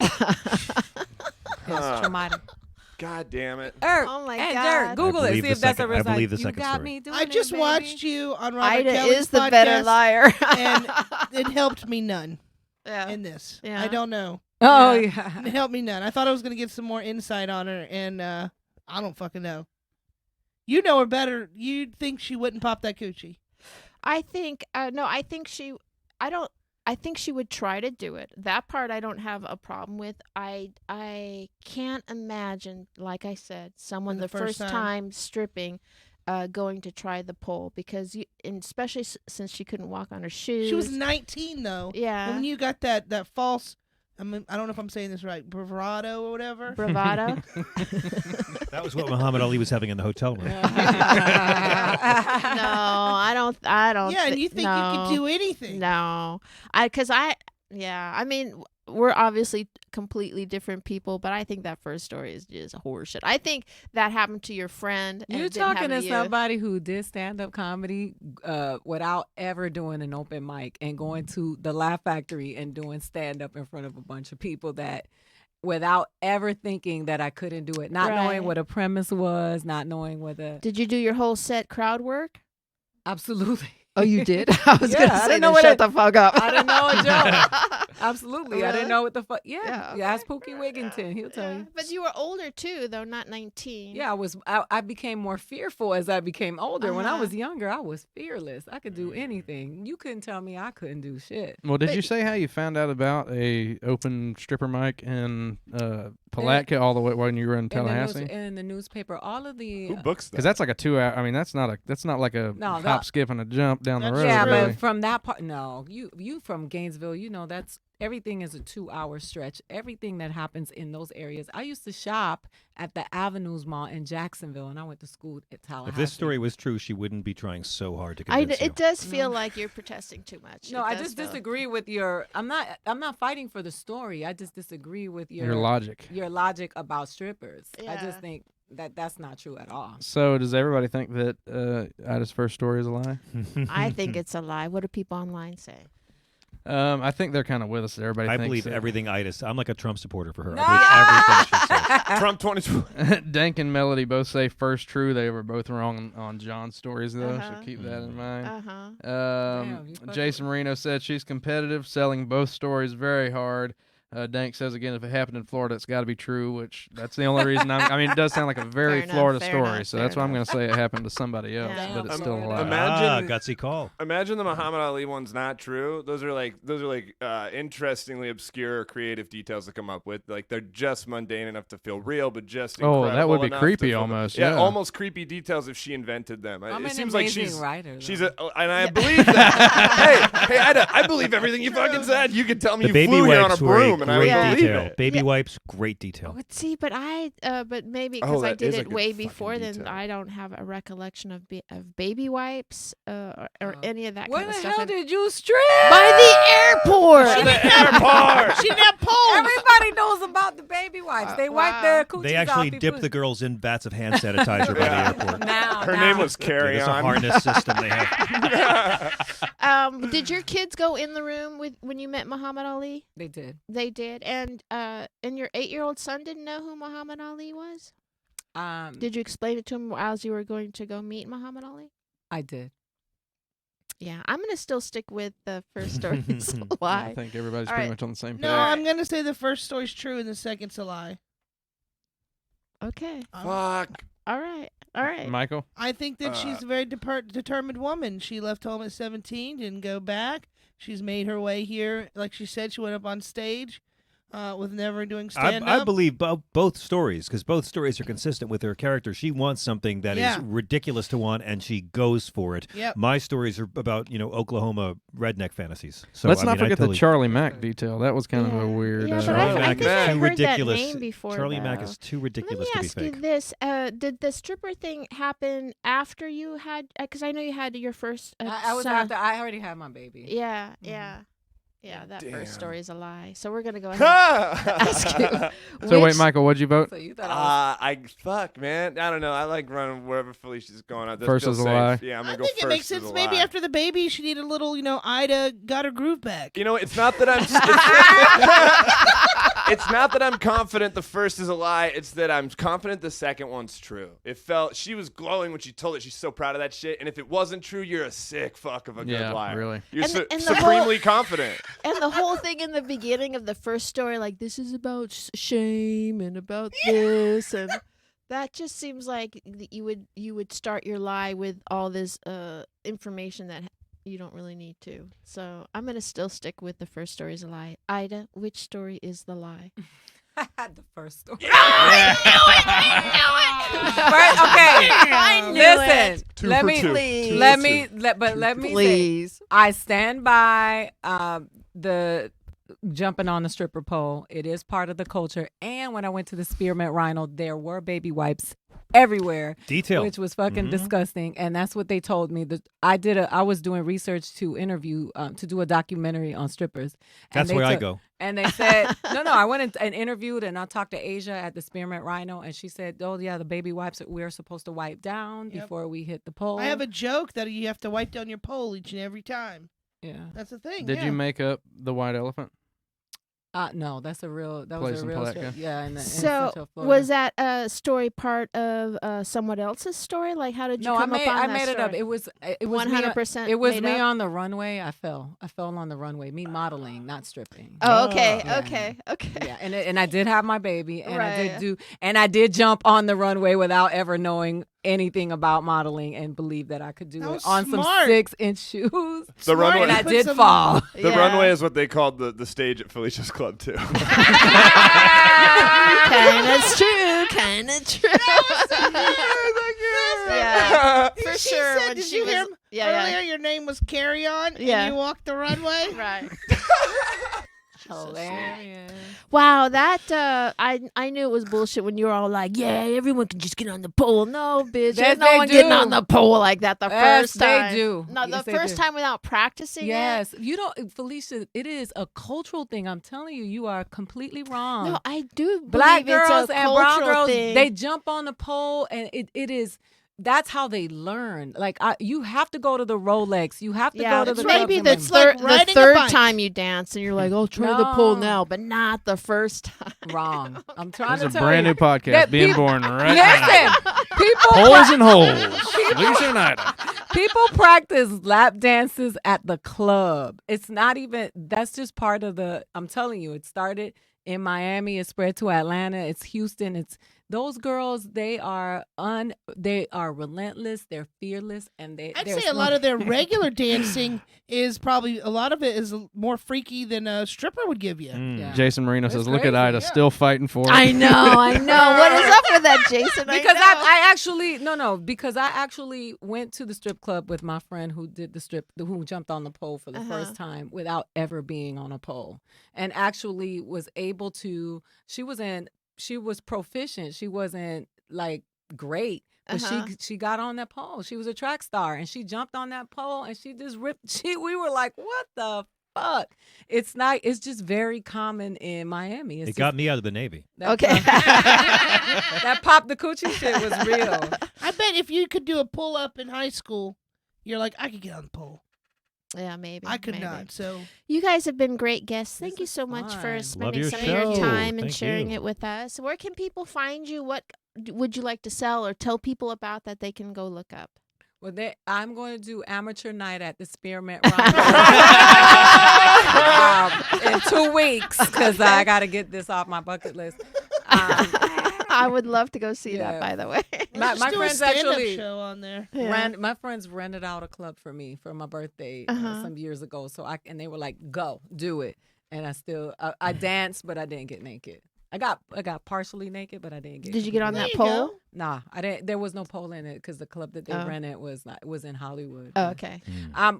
It's traumatic. God damn it. Irk Oh, my and God. Jerk. Google it. believe See the if that's a second- real I believe song. the second You got story. me doing I just it, baby. watched you on Robert Ida Kelly's is the podcast, better liar. and it helped me none yeah. in this. Yeah. I don't know. Oh, Yeah. yeah. It helped me none. I thought I was gonna get some more insight on her, and I don't fucking know. You know her better. You'd think she wouldn't pop that coochie. I think no. I think she. I don't. I think she would try to do it. That part I don't have a problem with. I can't imagine, like I said, someone For the the first first time stripping, going to try the pole because and especially since she couldn't walk on her shoes. She was 19 though. Yeah. When you got that false, I don't know if I'm saying this right, bravado or whatever. Bravado. That was what Muhammad Ali was having in the hotel room. No, I don't. Yeah, and you think you no. could do anything? No, yeah. I mean, we're obviously completely different people, but I think that first story is just horseshit. I think that happened to your friend. And You're it didn't talking happen to you. somebody who did stand-up comedy without ever doing an open mic and going to the Laugh Factory and doing stand-up in front of a bunch of people that without ever thinking that I couldn't do it, not knowing Right. what a premise was, not knowing what a... Did you do your whole set crowd work? Absolutely. Oh, you did? I was Yeah, going to I say, didn't know then what shut it- the fuck up. I didn't know a joke. Absolutely. I Really? didn't know what the fuck. Yeah. Yeah, Yeah, ask Pookie Wigginton. He'll tell you. But you were older, too, though, not 19. Yeah, I became more fearful as I became older. When I Uh-huh. was younger, I was fearless. I could do anything. You couldn't tell me I couldn't do shit. Well, did But- you say how you found out about a open stripper mic in Palatka all the way when you were in Tallahassee? In the newspaper, all of the Who books that? Because that's like a 2 hour. I mean, that's not like a No, hop, that- skip, and a jump down the That's road. yeah, true. really. but from that part, no, you from Gainesville, you know that's everything is a 2 hour stretch. Everything that happens in those areas. I used to shop at the Avenues Mall in Jacksonville, and I went to school at Tallahassee. If this story was true, she wouldn't be trying so hard to I, convince you. it does feel like you're protesting too much. No, It I does just feel- disagree with your. I'm not fighting for the story. I just disagree with Your logic. Your logic about strippers. I Yeah. just think that's not true at all. So, does everybody think that Ida's first story is a lie? I think it's a lie. What do people online say? I think they're kind of with us. Everybody I thinks believe that. everything Ida says. I'm like a Trump supporter for her. No! I believe everything she says. Trump 2020. Dank and Melody both say first true. They were both wrong on John's stories, though, Uh-huh. so keep that in mind. Uh-huh. Damn, you fucking- Jason Marino said she's competitive, selling both stories very hard. Dank says again, if it happened in Florida, it's got to be true, which that's the only reason. I mean, it does sound like a very Fair enough, Florida fair story, enough, so fair that's why I'm going enough. to say it happened to somebody else, Yeah. but it's still a lie. Imagine- gutsy call. Imagine the Muhammad Ali one's not true. Those are like interestingly obscure creative details to come up with. Like they're just mundane enough to feel real, but just Oh, that incredible would be enough creepy to feel- almost, Yeah, yeah. almost creepy details if she invented them. I'm It an seems like amazing she's writer. she's though. and I believe that. hey, Ida, I believe everything you fucking said. You could tell me The you baby flew here on a wipes were broom, a and I great would believe detail. it. Baby Yeah. wipes, great detail. But see, but maybe Oh, because I that did is a it good way fucking before, then detail. I don't have a recollection of baby wipes or any of that Where kind of the stuff. hell And- did you strip? by the airport. The airport. She didn't have poles. Everybody knows about the baby wipes. They wipe wow. their coochies They actually off dip before- the girls in vats of hand sanitizer by the Yeah. airport. Now, Her now. name was Yeah, Carry there's a On. harness system they have. Did your kids go in the room with when you met Muhammad Ali? They did. They did, and your 8-year-old son didn't know who Muhammad Ali was. Did you explain it to him as you were going to go meet Muhammad Ali? I did. Yeah, I'm gonna still stick with the first story. It's a I lie. think everybody's All pretty right. much on the same page. No, I'm gonna say the first story's true and the second's a lie. Okay. Fuck. All right. All right. Michael? I think that she's a very determined woman. She left home at 17, didn't go back. She's made her way here. Like she said, she went up on stage with never doing stand-up. I believe both stories, because both stories are consistent with her character. She wants something that is Yeah. ridiculous to want, and she goes for it. Yep. My stories are about Oklahoma redneck fantasies. So Let's I not mean, I forget totally- the Charlie Mack detail. That was kind of a Yeah. weird. Yeah, but Charlie I Mack think is I too heard ridiculous. that name before. Charlie Mack though. is too Let me ridiculous to be ask you fake. this: did the stripper thing happen after you had? Because I know you had your first. I was son. after. I already had my baby. Yeah, yeah, yeah. That Damn. first story is a lie. So we're gonna go ahead. And ask you. So wait, which- Michael, what'd you vote? So you thought I Fuck, man. I don't know. I like running wherever Felicia's going. That First feels is a safe. lie. Yeah, I'm I gonna go think first. it makes as a sense. Maybe lie. after the baby, she needed a little, Ida got her groove back. You know, it's not that I'm. It's not that I'm confident the first is a lie. It's that I'm confident the second one's true. It felt she was glowing when she told it. She's so proud of that shit. And if it wasn't true, you're a sick fuck of a good Yeah, liar. really. You're And the whole- supremely confident. And the whole thing in the beginning of the first story, like this is about shame and about this, and that just seems like you would start your lie with all this information that you don't really need to. So I'm gonna still stick with the first story is a lie. Ida, which story is the lie? I had the first story. I knew Listen, Two let for me two. Please. let me let me say, Please. I stand by the jumping on the stripper pole. It is part of the culture. And when I went to the Spearmint Rhino, there were baby wipes everywhere, Detail. which was fucking Mhm. disgusting. And that's what they told me. I was doing research to interview to do a documentary on strippers. And That's they where I took- go. And they said, no, I went and interviewed and I talked to Asia at the Spearmint Rhino, and she said, oh, yeah, the baby wipes we're supposed to wipe down Yep. before we hit the pole. I have a joke that you have to wipe down your pole each and every time. yeah. That's the thing. Did yeah. you make up the white elephant? No, that's a real. That Place was a in real. Palatka. Yeah, in So Central Florida. was that a story part of someone else's story? Like, how did you No, come up on I that made it up. story? It was me on- 100%. It was made me up? on the runway. I fell on the runway. Me modeling, not stripping. Oh, okay, Yeah. okay. Yeah, and I did have my baby, and Right. I did jump on the runway without ever knowing anything about modeling, and believe that I could do That it was on smart. some 6-inch shoes. The Smart. runway, And I Put did some- fall. the Yeah. runway is what they called the stage at Felicia's club too. Kinda true, kinda true. Yeah, for She sure. said, when did she you was, hear him yeah, earlier? Your name was Carry On, Yeah. and you walked the runway. right. Hilarious. Wow, that I knew it was bullshit when you were all like, "Yeah, everyone can just get on the pole." No, bitch, Yes, there's no they one getting do. on the pole like that the Yes, first they time. do. No, Yes, the they first do. time without practicing. Yes, you don't, Felicia. It is a cultural thing. I'm telling you, you are completely wrong. No, I do believe Black it's girls a and brown cultural girls, thing. they jump on the pole, and it is. That's how they learn. Like you have to go to the Rolex. You have to yeah, go to it's the maybe clubs the, and It's like the riding a third bike. time you dance and you're like, "Oh, try the pole No. now," but not the first time. wrong. I'm trying There's to a tell brand you. new podcast that being people- born right now. Listen, people Holes and holes. Felicia and Ida. people practice lap dances at the club. It's not even. That's just part of the. I'm telling you, it started in Miami. It spread to Atlanta. It's Houston. It's those girls. They are relentless. They're fearless, and I'd say a lot of their regular dancing is probably a lot of it is more freaky than a stripper would give you. Yeah. Jason Marino It's says, "Look at crazy, Ida, yeah. still fighting for it." I know. What is up with that, Jason? Because I, know. I actually because I actually went to the strip club with my friend who did who jumped on the pole for the first time without ever being on a pole, and actually was able to. She was proficient. She wasn't like great, but she got on that pole. She was a track star, and she jumped on that pole, and she just ripped. We were like, what the fuck? It's not. It's just very common in Miami. It's It got me out of the Navy. that Okay. that pop the coochie shit was real. I bet if you could do a pull up in high school, you're like, I could get on the pole. Yeah, maybe. I could maybe. not. So You guys have been great guests. Thank This you is so much for fun. spending your some of your show. time and Thank sharing you. it with us. Where can people find you? What would you like to sell or tell people about that they can go look up? Well, I'm going to do amateur night at the Spearmint Rendezvous in 2 weeks because I got to get this off my bucket list. I would love to go see that, Yeah. by the way. My Let's do a friends stand-up actually show on there. Yeah. my friends rented out a club for me for my birthday some years ago. And they were like, "Go, do it." And I danced, but I didn't get naked. I got partially naked, but I didn't get. Did you get on There that you pole? go. Nah, I didn't. There was no pole in it because the club that they Oh. rented was in Hollywood. Oh, okay.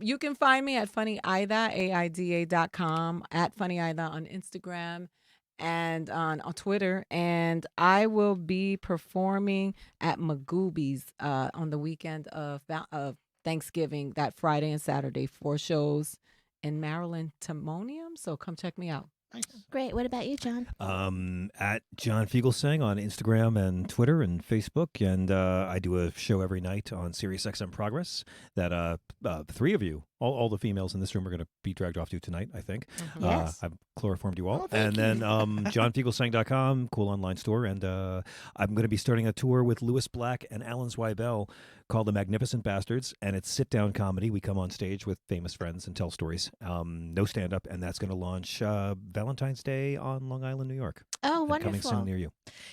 You can find me at funnyaida, AIDA.com, at funnyaida on Instagram and on Twitter. And I will be performing at Magoobies on the weekend of Thanksgiving, that Friday and Saturday, 4 shows in Maryland, Timonium. So come check me out. Nice. Great. What about you, John? At John Fugelsang on Instagram and Twitter and Facebook, and I do a show every night on SiriusXM Progress that 3 of you, all the females in this room, are going to be dragged off to tonight, I think. Yes. I've chloroformed you all. Oh, thank and you. then johnfugelsang.com, cool online store, and I'm going to be starting a tour with Lewis Black and Alan Zweibel called The Magnificent Bastards, and it's sit-down comedy. We come on stage with famous friends and tell stories. No stand-up, and that's going to launch Valentine's Day on Long Island, New York. Oh, And coming wonderful. soon near you.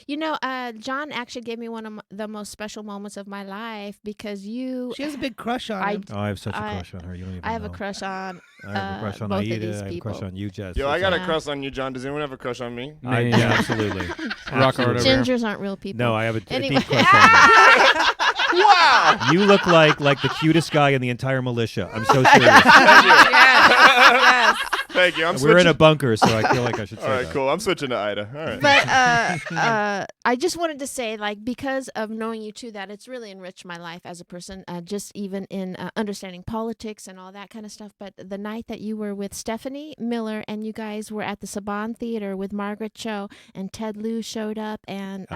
You know, John actually gave me one of the most special moments of my life because you. She has a big crush on I- him. Oh, I have such a I- crush on her. You don't even I have know. a crush on. I have a crush on both of Aida. these I have a crush people. on you, Jess. Yo, I got a Yeah. crush on you, John. Does anyone have a crush on me? Me, Yeah, absolutely. Rock hard over here. Gingers aren't real people. No, I have a Anyway. deep crush on Wow. you. You look like the cutest guy in the entire militia. I'm so serious. Yes. Thank you. I'm We're in switching. a bunker, so I feel like I should say All right, that. cool. I'm switching to Ida. All right. But I just wanted to say, like, because of knowing you too, that it's really enriched my life as a person, just even in understanding politics and all that kind of stuff. But the night that you were with Stephanie Miller and you guys were at the Saban Theater with Margaret Cho and Ted Lieu showed up and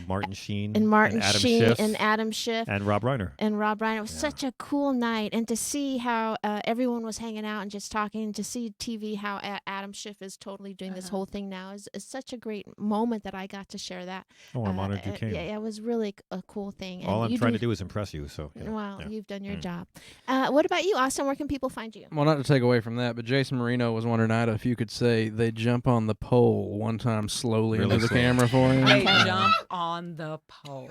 Martin Sheen and Martin Adam Sheen Schiff and Adam Schiff and Rob Reiner. and Rob Reiner. It was such a cool night, and to see how everyone was hanging out and just talking, to see TV how Adam Schiff is totally doing this whole thing now is such a great moment that I got to share that. Oh, I'm honored you came. Yeah, it was really a cool thing. All I'm trying to do is impress you. So. Well, yeah. you've done your job. What about you, Austin? Where can people find you? Well, not to take away from that, but Jason Marino was wondering, Ida, if you could say they jump on the pole one time slowly Really into the slow. camera for him. They jump on the pole.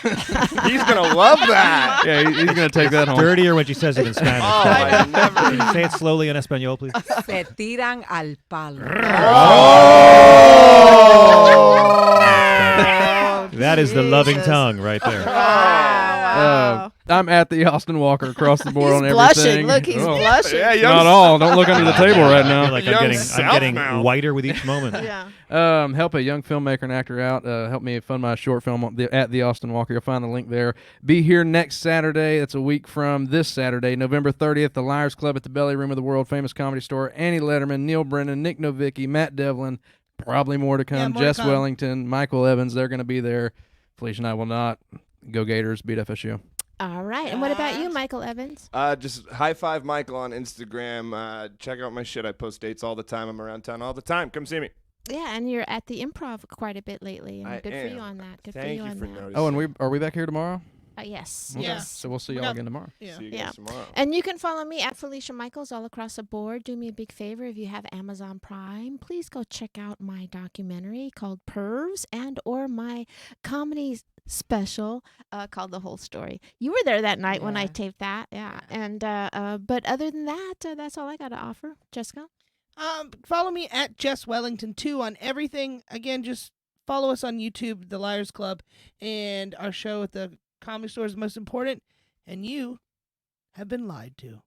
He's gonna love that. Yeah, he's going to take that home. Dirtier when she says it in Spanish. Oh, I never. Can you say it slowly in Espanol, please? Se tiran al palo. That is the loving tongue right there. I'm at the Austin Walker across the board He's on everything. blushing. Look, he's Oh, blushing. Yeah, young, Not all. Don't look under the table right I now. feel like Young I'm South getting now. whiter with each moment. Yeah. Help a young filmmaker and actor out. Help me fund my short film at the Austin Walker. You'll find the link there. Be here next Saturday. That's a week from this Saturday, November 30th. The Liars Club at the Belly Room of the World Famous Comedy Store. Annie Letterman, Neil Brennan, Nick Novicki, Matt Devlin. Probably more to come. Yeah, more to Jess come. Wellington, Michael Evans. They're going to be there. Felicia and I will not. Go Gators. Beat FSU. All right. And what about you, Michael Evans? just high five Michael on Instagram. Check out my shit. I post dates all the time. I'm around town all the time. Come see me. Yeah, and you're at the Improv quite a bit lately, and I good for you am. on that. Good Thank for you on that. noticing. Oh, and are we back here tomorrow? Yes. Okay. Yes. So we'll see We y'all got- again tomorrow. Yeah. See you Yeah. guys tomorrow. And you can follow me at Felicia Michaels all across the board. Do me a big favor, if you have Amazon Prime, please go check out my documentary called Pervs and or my comedy special called The Whole Story. You were there that night when I Yeah. taped that. Yeah. And but other than that, that's all I got to offer. Jessica? Follow me at Jess Wellington 2 on everything. Again, just follow us on YouTube, The Liars Club, and our show at the Comedy Store is most important. And you have been lied to.